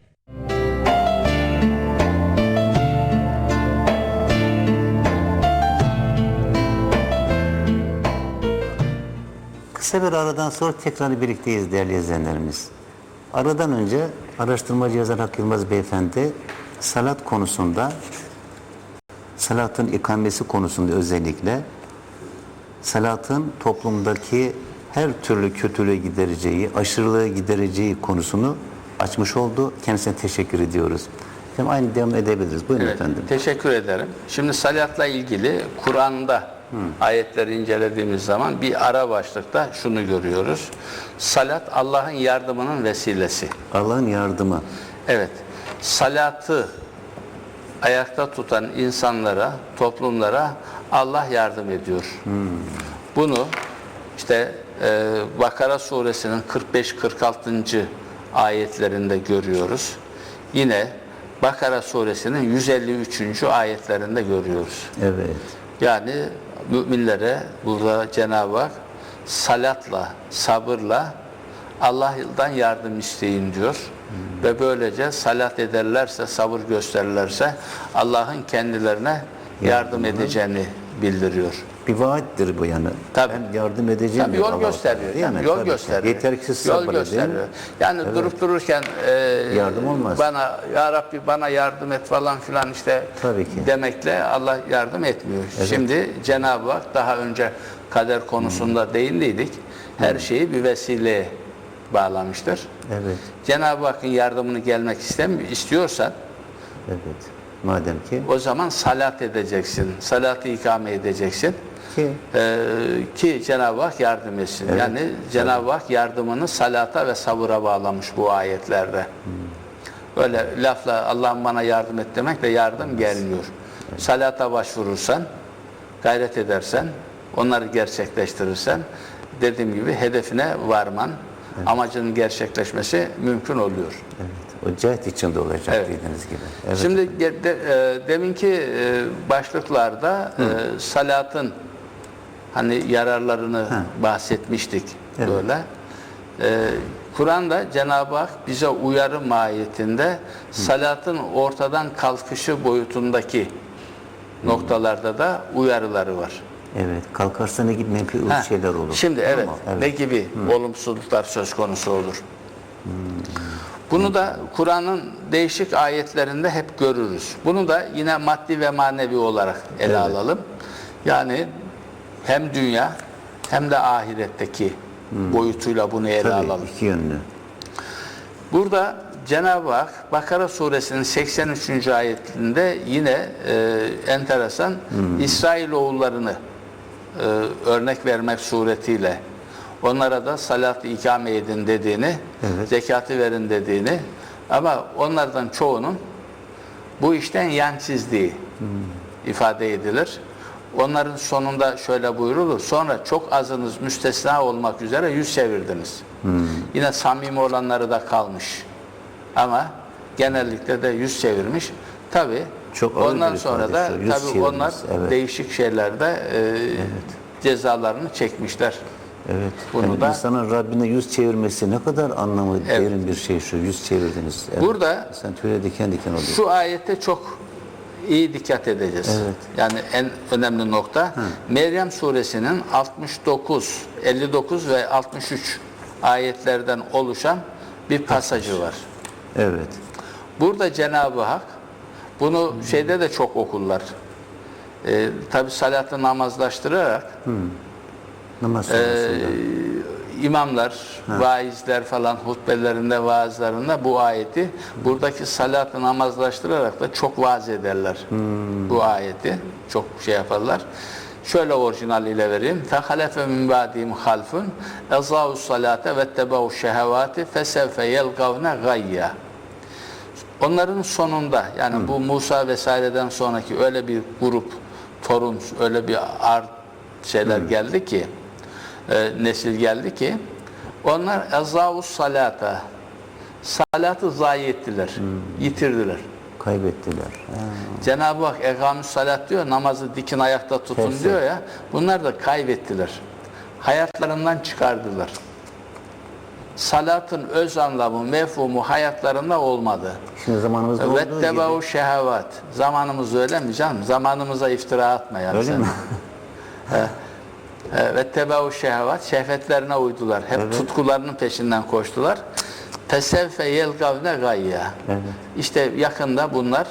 Kısa bir aradan sonra tekrar birlikteyiz değerli izleyenlerimiz. Aradan önce araştırmacı yazar Hak Yılmaz Beyefendi salat konusunda, salatın ikamesi konusunda özellikle salatın toplumdaki her türlü kötülüğü gidereceği, aşırılığı gidereceği konusunu açmış oldu. Kendisine teşekkür ediyoruz. Efendim aynı devam edebiliriz. Buyurun Evet, efendim. teşekkür ederim. Şimdi salatla ilgili Kur'an'da ayetleri incelediğimiz zaman bir ara başlıkta şunu görüyoruz. Salat Allah'ın yardımının vesilesi. Allah'ın yardımı. Evet, salatı ayakta tutan insanlara, toplumlara Allah yardım ediyor. Bunu işte Bakara suresinin 45-46. ayetlerinde görüyoruz. Yine Bakara suresinin 153. ayetlerinde görüyoruz. Evet. Yani müminlere burada Cenab-ı Hak salatla, sabırla Allah'tan yardım isteyin diyor. Ve böylece salat ederlerse, sabır gösterirlerse Allah'ın kendilerine yardım edeceğini bildiriyor. Bir vaattir bu yani. Tabii. Ben yardım edeceğim. Tabii diyor yol Allah gösteriyor. Teala, değil mi? Yol Tabii ki. gösteriyor. Yeter ki siz Yol sabredin. gösteriyor. Yani Evet. durup dururken Yardım olmaz. bana ya Rabbi bana yardım et falan filan işte Tabii ki. demekle Allah yardım etmiyor. Şimdi Cenab-ı Hak daha önce kader konusunda değindiydik. Her şeyi bir vesileye bağlamıştır. Evet. Cenab-ı Hakk'ın yardımını gelmek istiyorsan Evet. Madem ki o zaman salat edeceksin. Salatı ikame edeceksin. ki Ki Cenab-ı Hak yardım etsin. Evet. Yani Cenab-ı Hak yardımını salata ve sabıra bağlamış bu ayetlerde. Öyle lafla Allah'ım bana yardım et demekle yardım gelmiyor. Salata başvurursan, gayret edersen, onları gerçekleştirirsen, dediğim gibi hedefine varman, amacının gerçekleşmesi mümkün oluyor. evet. O cahit içinde olacak Evet. dediğiniz gibi. Evet. Şimdi deminki başlıklarda salatın hani yararlarını bahsetmiştik böyle. Kur'an'da Cenab-ı Hak bize uyarı mahiyetinde salatın ortadan kalkışı boyutundaki noktalarda da uyarıları var. Evet. Kalkarsa ne gibi menfi Ha, şeyler olur. Şimdi evet, Tamam, ne gibi olumsuzluklar söz konusu olur. Bunu da Kur'an'ın değişik ayetlerinde hep görürüz. Bunu da yine maddi ve manevi olarak ele alalım. Yani hem dünya hem de ahiretteki boyutuyla bunu ele Tabii, alalım. iki yönlü. Burada Cenab-ı Hak Bakara suresinin 83. ayetinde yine enteresan İsrailoğullarını örnek vermek suretiyle onlara da salat ikame edin dediğini, zekatı verin dediğini ama onlardan çoğunun bu işten yan çizdiği ifade edilir. Onların sonunda şöyle buyurulur. Sonra çok azınız müstesna olmak üzere yüz çevirdiniz. Yine samimi olanları da kalmış. Ama genellikle de yüz çevirmiş. Tabi Çok ağır ondan bir sonra ifade da şu, yüz tabi çevirmez. onlar Evet. değişik şeylerde cezalarını çekmişler. Evet. Bunu Yani da insanın Rabbine yüz çevirmesi ne kadar anlamı derin bir şey şu. Yüz çevirdiniz. Evet. Burada sen tüyleri diken diken oluyor. şu ayette çok iyi dikkat edeceğiz. Evet. Yani en önemli nokta Meryem suresinin 69, 59 ve 63 ayetlerden oluşan bir pasajı var. Evet. Burada Cenab-ı Hak bunu şeyde de çok okurlar. Tabi salatı namazlaştırarak Namaz sonrasında. imamlar, vaizler falan hutbelerinde, vaazlarında bu ayeti buradaki salatı namazlaştırarak da çok vaaz ederler. Bu ayeti çok şey yaparlar. Şöyle orijinaliyle vereyim. فَخَلَفَ مِنْ بَعْدِهِمْ خَلْفٌ اَزَّاءُ الصَّلَاةَ وَاتَّبَعُوا الشَّهَوَاتِ فَسَوْفَ يَلْقَوْنَ غَيَّا. Onların sonunda yani bu Musa vesaireden sonraki öyle bir grup, torun, öyle bir şeyler geldi ki nesil geldi ki onlar ezzavus salata salatı zayi ettiler, yitirdiler. Kaybettiler. Cenab-ı Hak ekamüs salat diyor, namazı dikin ayakta tutun Kesin. diyor ya, bunlar da kaybettiler. Hayatlarından çıkardılar. Salatın öz anlamı, mefhumu hayatlarında olmadı. Şimdi zamanımızda olduğu gibi. Vettebau şehavat. Zamanımız öyle mi canım? Zamanımıza iftira atma yani. Öyle mi? Vettebau şehavat. Şehvetlerine uydular. Hep tutkularının peşinden koştular. Fesevfe yelgavne gayya. İşte yakında bunlar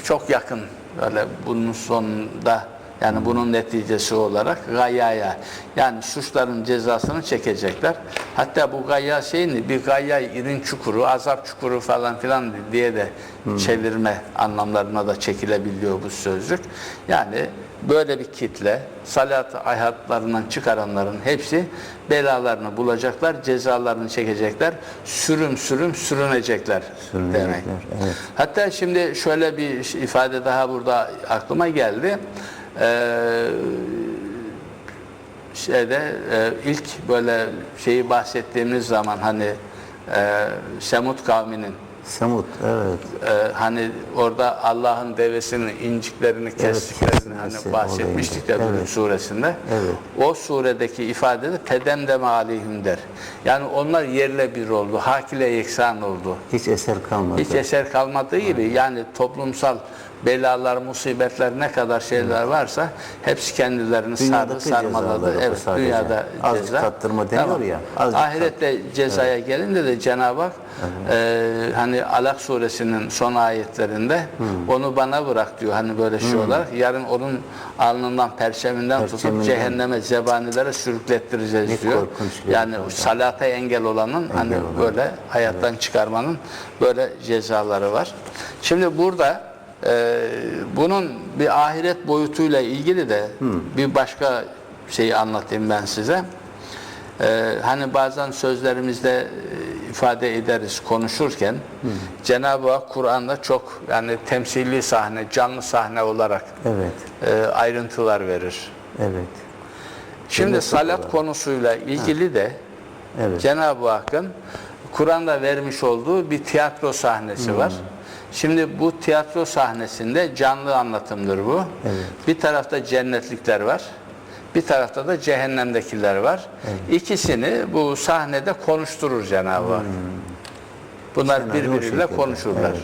çok yakın böyle bunun sonunda yani bunun neticesi olarak gayyaya yani suçların cezasını çekecekler. Hatta bu gayya şeyini bir gayya irin çukuru, azap çukuru falan filan diye de çevirme anlamlarına da çekilebiliyor bu sözcük. Yani böyle bir kitle salat hayatlarından çıkaranların hepsi belalarını bulacaklar, cezalarını çekecekler, sürüm sürünecekler demek. Evet. Hatta şimdi şöyle bir ifade daha burada aklıma geldi. İlk böyle şeyi bahsettiğimiz zaman hani Semud kavminin Semud, evet. Hani orada Allah'ın devesinin inciklerini kestiklerini hani kesilmesi, bahsetmiştik ya olaydı. Hud suresinde. Evet. O suredeki ifadede tedemdem aleyhim der. Yani onlar yerle bir oldu, hak ile yeksan oldu. Hiç eser kalmadı. Hiç eser kalmadığı gibi yani toplumsal belalar, musibetler ne kadar şeyler varsa hepsi kendilerini sardı, Dünyadaki sarmaladı. cezaları bu Evet, sadece. dünyada Azıcık ceza. tattırma deniyor ya, azıcık Ahirette cezaya gelince de Cenab-ı Hak hani Alak suresinin son ayetlerinde onu bana bırak diyor. Hani böyle şey olarak yarın onun alnından, perçeminden tutup cehenneme, zebanilere sürüklettireceğiz Ne diyor. korkunç bir Yani hata. salata engel olanın hani olan. böyle hayattan çıkarmanın böyle cezaları var. Şimdi burada bunun bir ahiret boyutuyla ilgili de bir başka şeyi anlatayım ben size. Hani bazen sözlerimizde ifade ederiz konuşurken Cenab-ı Hak Kur'an'da çok yani temsili sahne, canlı sahne olarak ayrıntılar verir. Evet. Şimdi Nasıl salat olarak? konusuyla ilgili de Evet. Cenab-ı Hakk'ın Kur'an'da vermiş olduğu bir tiyatro sahnesi var. Şimdi bu tiyatro sahnesinde canlı anlatımdır bu. Evet. Bir tarafta cennetlikler var. Bir tarafta da cehennemdekiler var. İkisini bu sahnede konuşturur Cenab-ı Hak. Bunlar Senaryo o birbiriyle şekilde, konuşurlar. evet.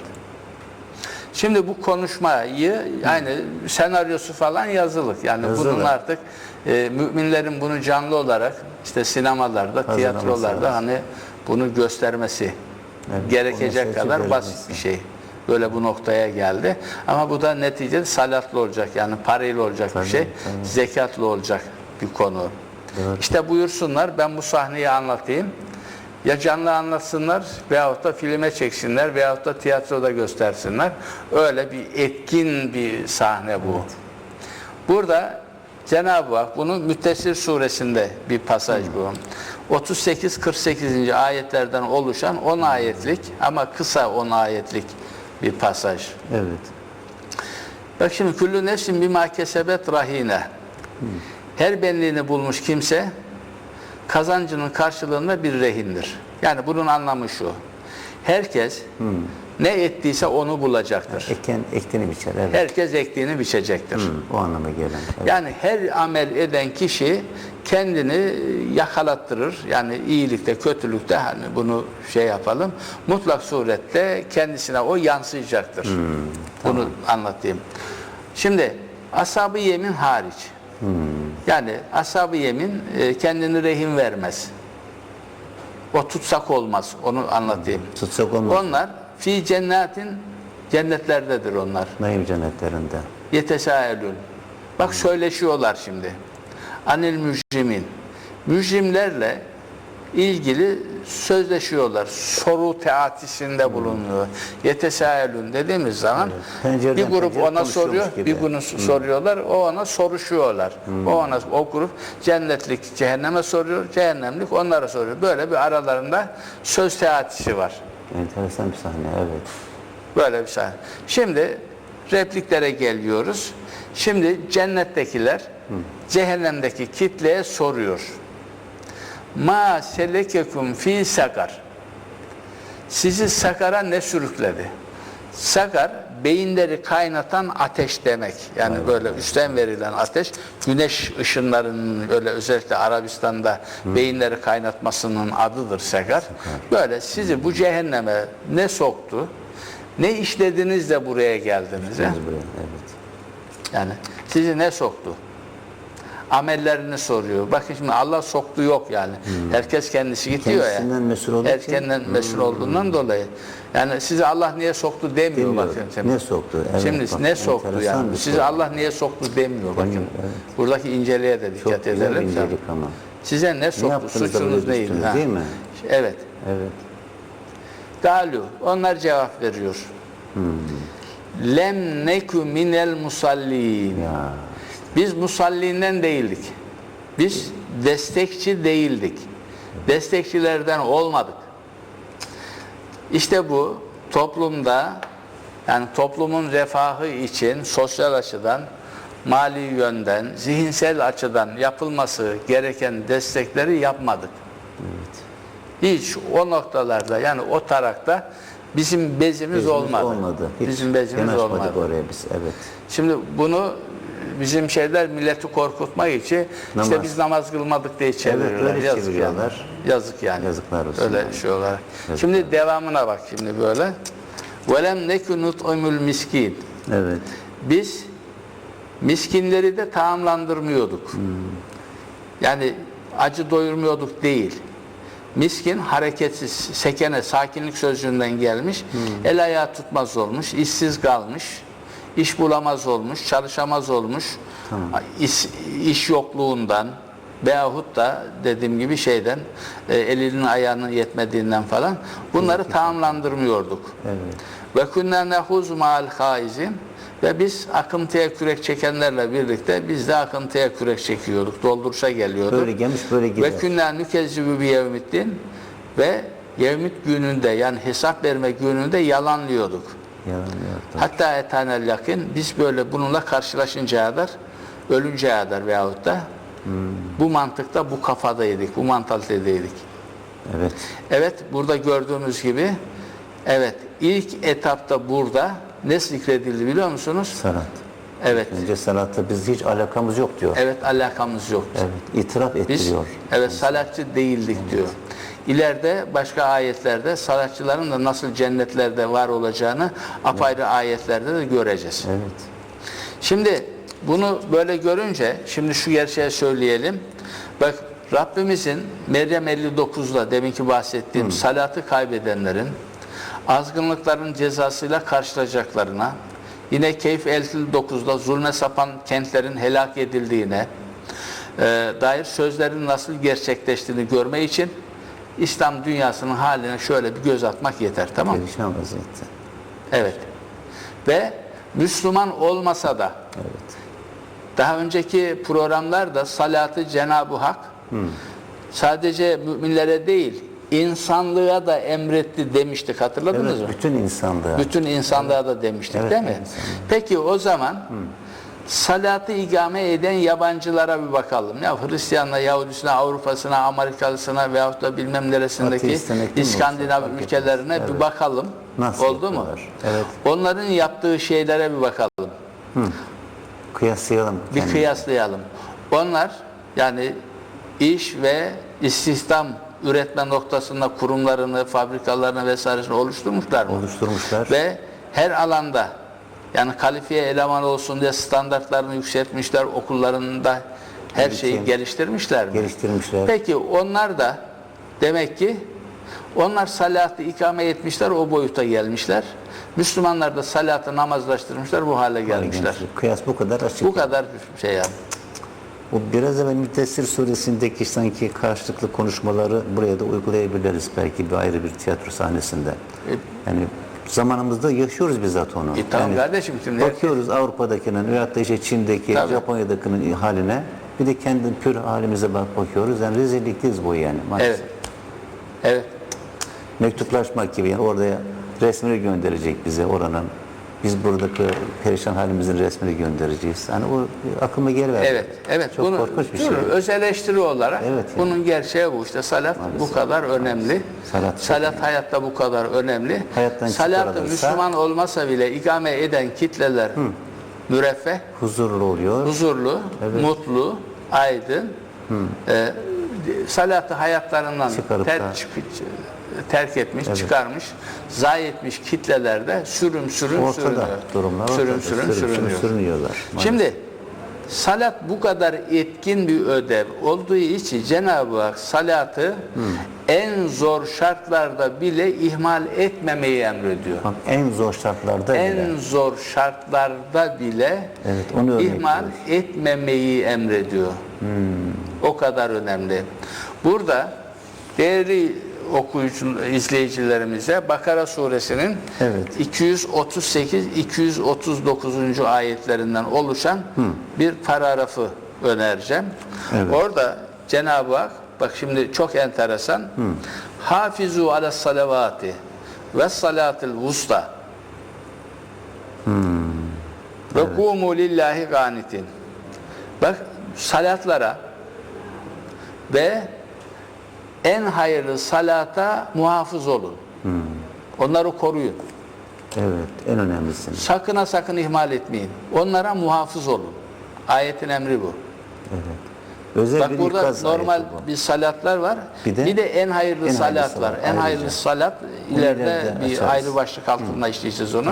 Şimdi bu konuşmayı yani senaryosu falan yazılık. Yani Yazılı. bunun artık müminlerin bunu canlı olarak işte sinemalarda, tiyatrolarda hani bunu göstermesi gerekecek onu kadar seçip basit bir şey. Böyle bu noktaya geldi. Ama bu da neticede salatlı olacak yani parayla olacak bir şey. Zekatlı olacak bir konu. Evet. İşte buyursunlar ben bu sahneyi anlatayım. Ya canlı anlatsınlar veyahut da filme çeksinler veyahut da tiyatroda göstersinler. Öyle bir etkin bir sahne bu. Burada Cenab-ı Hak bunu Müddessir suresinde bir pasaj bu. 38-48. ayetlerden oluşan 10 ayetlik ama kısa 10 ayetlik bir pasaj. Evet. Bak şimdi küllü nefsin bima kesebet rahine. Her benliğini bulmuş kimse kazancının karşılığında bir rehindir. Yani bunun anlamı şu. Herkes ne ettiyse onu bulacaktır. Ektiğini biçer. Evet. Herkes ektiğini biçecektir. O anlama gelen. Evet. Yani her amel eden kişi kendini yakalattırır. Yani iyilikte, kötülükte hani bunu şey yapalım. Mutlak surette kendisine o yansıyacaktır. Bunu anlatayım. Şimdi ashab-ı yemin hariç. Yani ashab-ı yemin kendini rehin vermez. O tutsak olmaz. Onu anlatayım. Tutsak olmaz. Onlar fi cennetin cennetlerdedir onlar. Naim cennetlerinde. Yetesaelün. Bak söyleşiyorlar şimdi. Anil mücrimin. Mücrimlerle ilgili sözleşiyorlar. Soru teatisinde bulunuyor. Yetesaelün dediğimiz zaman Pencereden bir grup pencere ona soruyor, konuşuyormuş gibi. bir grup soruyorlar, o ona soruşuyorlar. O grup cennetlik cehenneme soruyor, cehennemlik onlara soruyor. Böyle bir aralarında söz teatisi var. Enteresan bir sahne, evet. Böyle bir sahne. Şimdi repliklere geliyoruz. Şimdi cennettekiler cehennemdeki kitleye soruyor. Ma selekekum fi sakar. Sizi sakara ne sürükledi? Sakar beyinleri kaynatan ateş demek. Yani böyle üstten verilen ateş, güneş ışınlarının öyle özellikle Arabistan'da beyinleri kaynatmasının adıdır sakar. Böyle sizi bu cehenneme ne soktu? Ne işlediniz de buraya geldiniz? Buraya, evet. Yani sizi ne soktu? Amellerini soruyor. Bakın şimdi Allah soktu yok yani. Herkes kendisi gidiyor ya. Kendisinden mesul olduğu için. Kendinden mesul olduğundan dolayı. Yani sizi Allah niye soktu demiyor Demiyor. bakın. Şimdi. Ne soktu? Evet, Şimdi bak, ne soktu enteresan yani? bir Sizi soru. Allah niye soktu demiyor bakın. Evet. Buradaki inceliğe de dikkat Çok güzel bir edelim. incelik ama. Size ne soktu? yaptınız da Suçunuz böyle neydi? düştünüz, değil mi? Evet. Evet. Galu. Onlar cevap veriyor. Lem neku minel musallin. Ya. Biz musallinden değildik. Biz destekçi değildik. Destekçilerden olmadık. İşte bu toplumda yani toplumun refahı için sosyal açıdan, mali yönden, zihinsel açıdan yapılması gereken destekleri yapmadık. Hiç o noktalarda yani o tarakta Bizim bezimiz olmadı. Hiç Bizim bezimiz yanaşmadık olmadı. oraya biz. Evet. Şimdi bunu bizim şeyler milleti korkutmak için Namaz. işte biz namaz kılmadık diye çeviriyorlar. öyle Yazık çeviriyorlar. Yani. Yazık yani. Yazıklar olsun Öyle yani. şey olarak. Yazıklar. Şimdi devamına bak şimdi böyle. Velem nekun nut'imul miskin. Evet. Biz miskinleri de taamlandırmıyorduk. Yani acı doyurmuyorduk değil. Miskin hareketsiz, sekene, sakinlik sözcüğünden gelmiş. El ayağı tutmaz olmuş, işsiz kalmış, iş bulamaz olmuş, çalışamaz olmuş. İş yokluğundan veyahut da dediğim gibi şeyden elinin ayağının yetmediğinden falan bunları taamlandırmıyorduk. Evet. Ve kunna nehuz ma'al haizin ve biz akıntıya kürek çekenlerle birlikte biz de akıntıya kürek çekiyorduk. Dolduruşa geliyorduk. Böyle gelmiş böyle gider. Ve kunna nükezzibu bi yevmiddin ve yevmit gününde yani hesap verme gününde yalanlıyorduk. Yalanlıyorduk. Hatta etanel yakın biz böyle bununla karşılaşıncaya kadar ölünceye kadar veyahut da bu mantıkta bu kafadaydık, bu mantalitedeydik. Evet. Evet, burada gördüğünüz gibi evet, ilk etapta burada ne zikredildi biliyor musunuz? Salat. Evet. Önce salatta biz hiç alakamız yok diyor. Evet, alakamız yoktu. Evet. İtiraf Biz ettiriyor. evet salatçı değildik diyor. İleride başka ayetlerde salatçıların da nasıl cennetlerde var olacağını apayrı ayetlerde de göreceğiz. Evet. Şimdi bunu böyle görünce şimdi şu gerçeği söyleyelim. Bak Rabbimizin Meryem 59'da deminki bahsettiğim salatı kaybedenlerin azgınlıkların cezasıyla karşılayacaklarına, yine Keyf 59'da zulme sapan kentlerin helak edildiğine dair sözlerin nasıl gerçekleştiğini görme için İslam dünyasının haline şöyle bir göz atmak yeter, tamam mı? Perişan vaziyette. Evet. Ve Müslüman olmasa da Evet. daha önceki programlarda salatı Cenab-ı Hak sadece müminlere değil insanlığa da emretti demiştik, hatırladınız Evet, mı? bütün insanlığa. Bütün insanlığa da demiştik, Evet, değil mi? insanlığa. Peki o zaman salatı ikame eden yabancılara bir bakalım. Ya Hristiyanla, Yahudisine, Avrupa'sına, Amerikalısına veyahut da bilmem neresindeki Ateistine kim İskandinav olsa fark ülkelerine etmez. bir Evet. bakalım. Nasıl Oldu mu? yapıyorlar? Evet. Onların yaptığı şeylere bir bakalım. Kıyaslayalım. Bir kendimizi. kıyaslayalım. Onlar yani iş ve istihdam üretme noktasında kurumlarını, fabrikalarını vesairesini oluşturmuşlar mı? Oluşturmuşlar. Ve her alanda yani kalifiye eleman olsun diye standartlarını yükseltmişler, okullarında her şeyi Eğitim. geliştirmişler mi? Geliştirmişler. Peki onlar da demek ki onlar salatı ikame etmişler, o boyuta gelmişler. Müslümanlar da salatı namazlaştırmışlar, bu hale gelmişler. Kıyas bu kadar açık. Bu kadar bir şey yani. Bu biraz evvel Müddessir suresindeki sanki karşılıklı konuşmaları buraya da uygulayabiliriz belki bir ayrı bir tiyatro sahnesinde. Yani zamanımızda yaşıyoruz bizzat onu. Tamam Yani kardeşim şimdi bakıyoruz Avrupa'dakinin veyahut da işte Çin'deki, Tabii. Japonya'dakinin haline. Bir de kendi pür halimize bakıyoruz. Yani rezillikteyiz bu yani. Maalesef. evet. Evet. Mektuplaşmak gibi yani orada resmini gönderecek bize oranın. Biz buradaki perişan halimizin resmini göndereceğiz. Yani o aklıma geliverdi. Evet. Evet. Çok Bunu korkunç bir şey. öz eleştiri olarak Evet, yani. bunun gerçeği bu. İşte salat bu kadar önemli. Salat Salat, çok hayatta bu kadar önemli. Hayattan Salatı çıkarılırsa- Müslüman olmasa bile ikame eden kitleler müreffeh, Huzurlu oluyor. huzurlu, mutlu, aydın. Salatı hayatlarından Çıkarıp da- terk etmiş, çıkarmış, zayi etmiş kitlelerde sürüm Ortada sürünüyor. durumlar Sürüm ortada. sürünüyor. Sürünüyorlar. Şimdi salat bu kadar etkin bir ödev olduğu için Cenab-ı Hak salatı en zor şartlarda bile ihmal etmemeyi emrediyor. Bak, en zor şartlarda bile. En zor şartlarda bile Evet, onu örnek ihmal veriyor. etmemeyi emrediyor. O kadar önemli. Burada değerli izleyicilerimize Bakara suresinin Evet. 238-239. ayetlerinden oluşan bir paragrafı önereceğim. Evet. Orada Cenab-ı Hak bak şimdi çok enteresan. Hafizu ala salavati ve salatil vusta. Ve kumu lillahi ganitin. Bak salatlara ve en hayırlı salata muhafız olun. Onları koruyun. Evet, en önemlisi. Sakın ha sakın ihmal etmeyin. Onlara muhafız olun. Ayetin emri bu. Evet. Özel Bak bir burada ikaz normal ayeti bu. bir salatlar var. Bir Bir de de en hayırlı en hayırlı salat var. salat, En ayrıca. hayırlı salat Bunu ileride ileride bir açarız. ayrı başlık altında işleyeceğiz onu.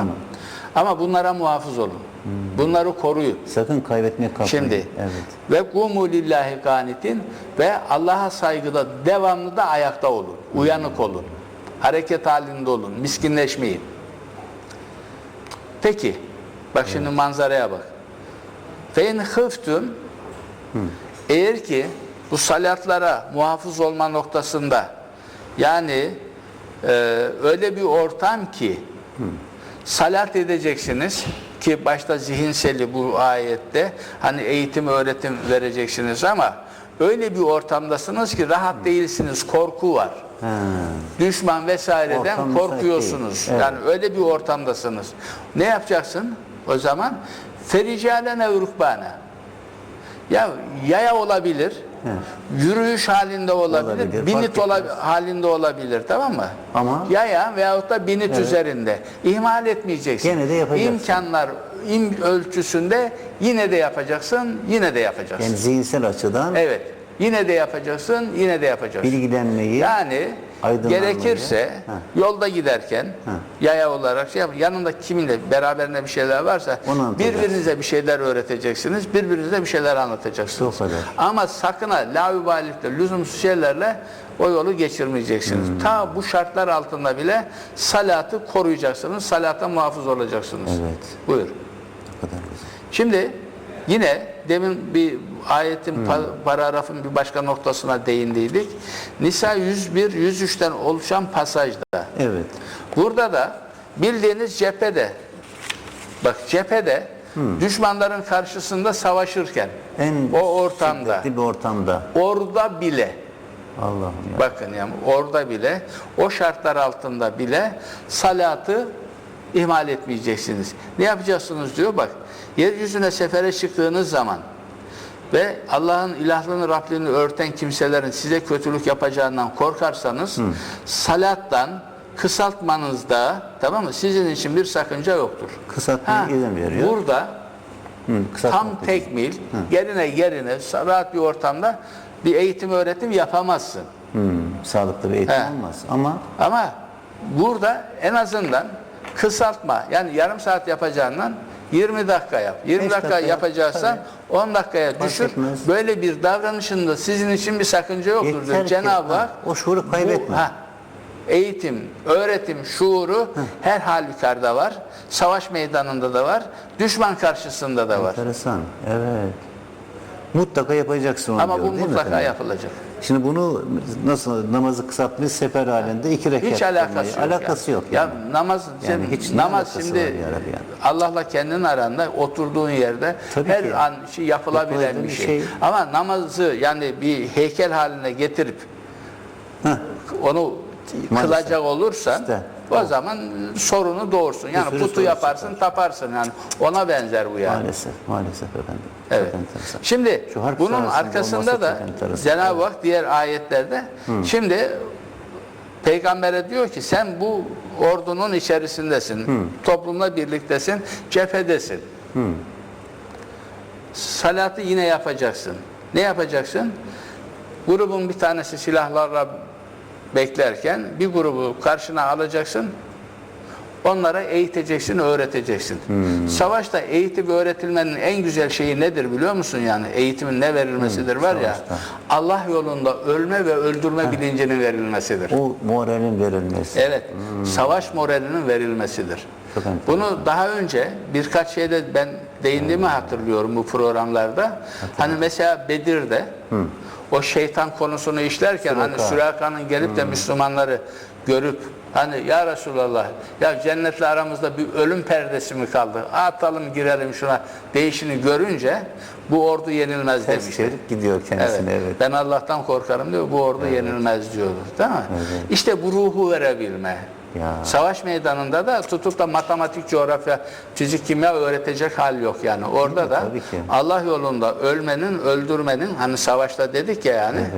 Ama bunlara muhafız olun. Bunları koruyun. Sakın kaybetmeye kalkmayın. Şimdi Evet. ve kumu lillahi kanitin ve Allah'a saygıda devamlı da ayakta olun. Uyanık olun. Hareket halinde olun. Miskinleşmeyin. Peki. Bak şimdi manzaraya bak. Fe in hıftun eğer ki bu salatlara muhafız olma noktasında yani öyle bir ortam ki salat edeceksiniz ki başta zihinseli bu ayette hani eğitim öğretim vereceksiniz ama öyle bir ortamdasınız ki rahat değilsiniz, korku var. Düşman vesaireden Ortam müsait korkuyorsunuz. değil. Evet. Yani öyle bir ortamdasınız. Ne yapacaksın o zaman? Fericalen evrukbana. Ya yaya olabilir, yürüyüş halinde olabilir, Olabilir, binit fark etmez. halinde olabilir, tamam mı? Ama yaya veyahut da binit üzerinde. İhmal etmeyeceksin. Gene de yapacaksın. İmkanlar ölçüsünde yine de yapacaksın, yine de yapacaksın. yani zihinsel açıdan Evet. Yine de yapacaksın, yine de yapacaksın. bilgilenmeyi, Yani aydınlanmayı, gerekirse yolda giderken yaya olarak şey yanında kiminle beraberinde bir şeyler varsa Onu anlatacaksın. birbirinize bir şeyler öğreteceksiniz, birbirinize bir şeyler anlatacaksınız. O kadar. Ama sakın ha laubalilikle, lüzumsuz şeylerle o yolu geçirmeyeceksiniz. Ta bu şartlar altında bile salatı koruyacaksınız, salata muhafız olacaksınız. Evet. Buyur. o kadar güzel. Şimdi yine demin bir ayetin paragrafın bir başka noktasına değindiydik. Nisa 101-103'ten oluşan pasajda. Evet. Burada da bildiğiniz cephede, bak cephede düşmanların karşısında savaşırken En o ortamda, şiddetli bir ortamda. orada bile Allah'ım ya. bakın yani orada bile o şartlar altında bile salatı ihmal etmeyeceksiniz. Ne yapacaksınız diyor bak. Yeryüzüne sefere çıktığınız zaman ve Allah'ın ilahlığını, Rabliğini örten kimselerin size kötülük yapacağından korkarsanız salattan kısaltmanızda, tamam mı? Sizin için bir sakınca yoktur. Kısaltmaya izin veriyor. Burada Kısaltmak tam için. tekmil, yerine rahat bir ortamda bir eğitim öğretim yapamazsın. Sağlıklı bir eğitim He. olmaz. Ama burada en azından kısaltma, yani yarım saat yapacağından 20 dakika yap. 20 5 dakika dakika yap, yapacaksan 10 dakikaya düşür. etmez. Böyle bir davranışında sizin için bir sakınca yoktur diyor. Yeter ki, Cenab-ı Hak o şuuru kaybetme. eğitim, öğretim şuuru her halükarda var. Savaş meydanında da var. Düşman karşısında da var. Enteresan. Evet. Mutlaka yapacaksın onu Ama diyor, bu değil mi mutlaka efendim? yapılacak. Şimdi bunu nasıl namazı kısaltmayı sefer halinde 2 rekat Hiç alakası kılmayı. yok. Alakası yok. Ya namaz, Yani hiç ne namaz alakası şimdi var ya Rabbi yani? Allah'la kendin aranda oturduğun yerde Tabii her ki. an yapılabilen Yapılabilen bir bir şey. şey. Ama namazı yani bir heykel haline getirip onu kılacak olursan İşte. o zaman sorunu doğursun. Yani sürü putu soru yaparsın, taparsın yani. Ona benzer bu yani. Maalesef efendim. Evet. Çok enteresan. Şimdi Şu harp bunun sahasında arkasında olması da çok enteresan. Cenab-ı Hak diğer ayetlerde şimdi Peygamber'e diyor ki sen bu ordunun içerisindesin. Toplumla birliktesin, cephedesin. Salatı yine yapacaksın. Ne yapacaksın? Grubun bir tanesi silahlarla beklerken bir grubu karşına alacaksın. Onlara eğiteceksin, öğreteceksin. Savaşta eğitip öğretilmenin en güzel şeyi nedir biliyor musun yani? Eğitimin ne verilmesidir var ya. savaşta. Allah yolunda ölme ve öldürme bilincinin verilmesidir. O moralin verilmesi. Evet. Savaş moralinin verilmesidir. Çok enteresan. Bunu daha önce birkaç şeyde ben değindiğimi hatırlıyorum bu programlarda. Hani mesela Bedir'de o şeytan konusunu işlerken hani Süraka'nın gelip de Müslümanları görüp hani ya Resulallah ya cennetle aramızda bir ölüm perdesi mi kaldı? Atalım girelim şuna değişini görünce bu ordu yenilmez Ters demişti. çevirip gidiyor kendisine. Evet. Ben Allah'tan korkarım diyor. Bu ordu yenilmez diyordu. Değil mi? İşte bu ruhu verebilme. Ya. Savaş meydanında da tutup da matematik, coğrafya, fizik, kimya öğretecek hal yok yani. Orada da tabii ki. Allah yolunda ölmenin, öldürmenin, hani savaşta dedik ya yani. Evet.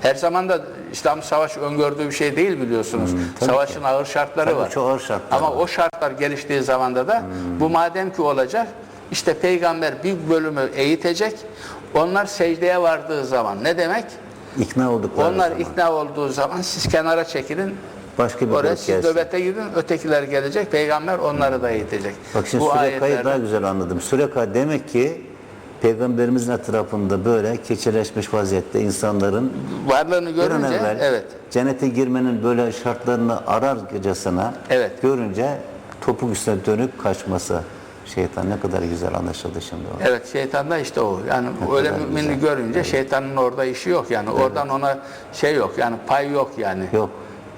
Her zaman da İslam savaş öngördüğü bir şey değil biliyorsunuz. tabii Savaşın ağır şartları Tabii var. çok ağır şartlar Ama var. o şartlar geliştiği zamanda da bu madem ki olacak, işte peygamber bir bölümü eğitecek. Onlar secdeye vardığı zaman ne demek? İkna oldukları Onlar zaman. ikna olduğu zaman siz kenara çekilin. Başka bir Oraya grup siz gelsin. nöbete gidin, ötekiler gelecek, peygamber onları da eğitecek. Bak şimdi Bu Süreka'yı ayetlerde- daha güzel anladım. Süreka demek ki Peygamberimizin etrafında böyle keçeleşmiş vaziyette insanların varlığını bir an görünce, evvel evet, cennete girmenin böyle şartlarını ararcasına Evet. görünce topuk üstüne dönüp kaçması. Şeytan ne kadar güzel anlaşıldı şimdi o. evet şeytan da işte o. Yani öyle kadar mümini güzel. görünce şeytanın orada işi yok yani. Oradan ona şey yok yani pay yok yani. Yok.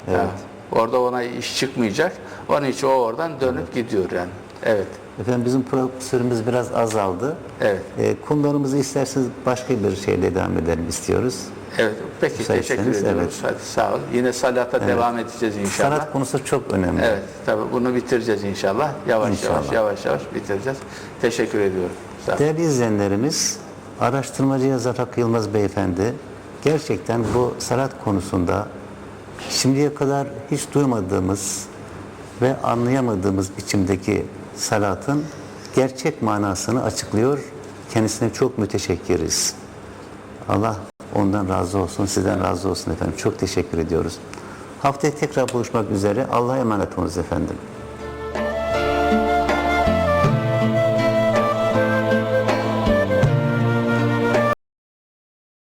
Evet. Yani orada ona iş çıkmayacak. Onun için o oradan dönüp gidiyor yani. Evet. Efendim bizim süremiz biraz azaldı. Evet. Konularımızı isterseniz başka bir şeyle devam edelim istiyoruz. Evet. Peki Müsaitseniz, teşekkür ediyoruz. evet. Hadi sağ ol. Yine salata devam edeceğiz inşallah. Sanat konusu çok önemli. Evet, tabii bunu bitireceğiz inşallah. Yavaş İnşallah. yavaş bitireceğiz. Teşekkür ediyorum. Sağ olun. Değerli izleyenlerimiz, araştırmacı yazar Hakkı Yılmaz Beyefendi gerçekten bu sanat konusunda şimdiye kadar hiç duymadığımız ve anlayamadığımız biçimdeki sanatın gerçek manasını açıklıyor. Kendisine çok müteşekkiriz. Allah ondan razı olsun, sizden razı olsun efendim. Çok teşekkür ediyoruz. Haftaya tekrar buluşmak üzere. Allah'a emanet olunuz efendim.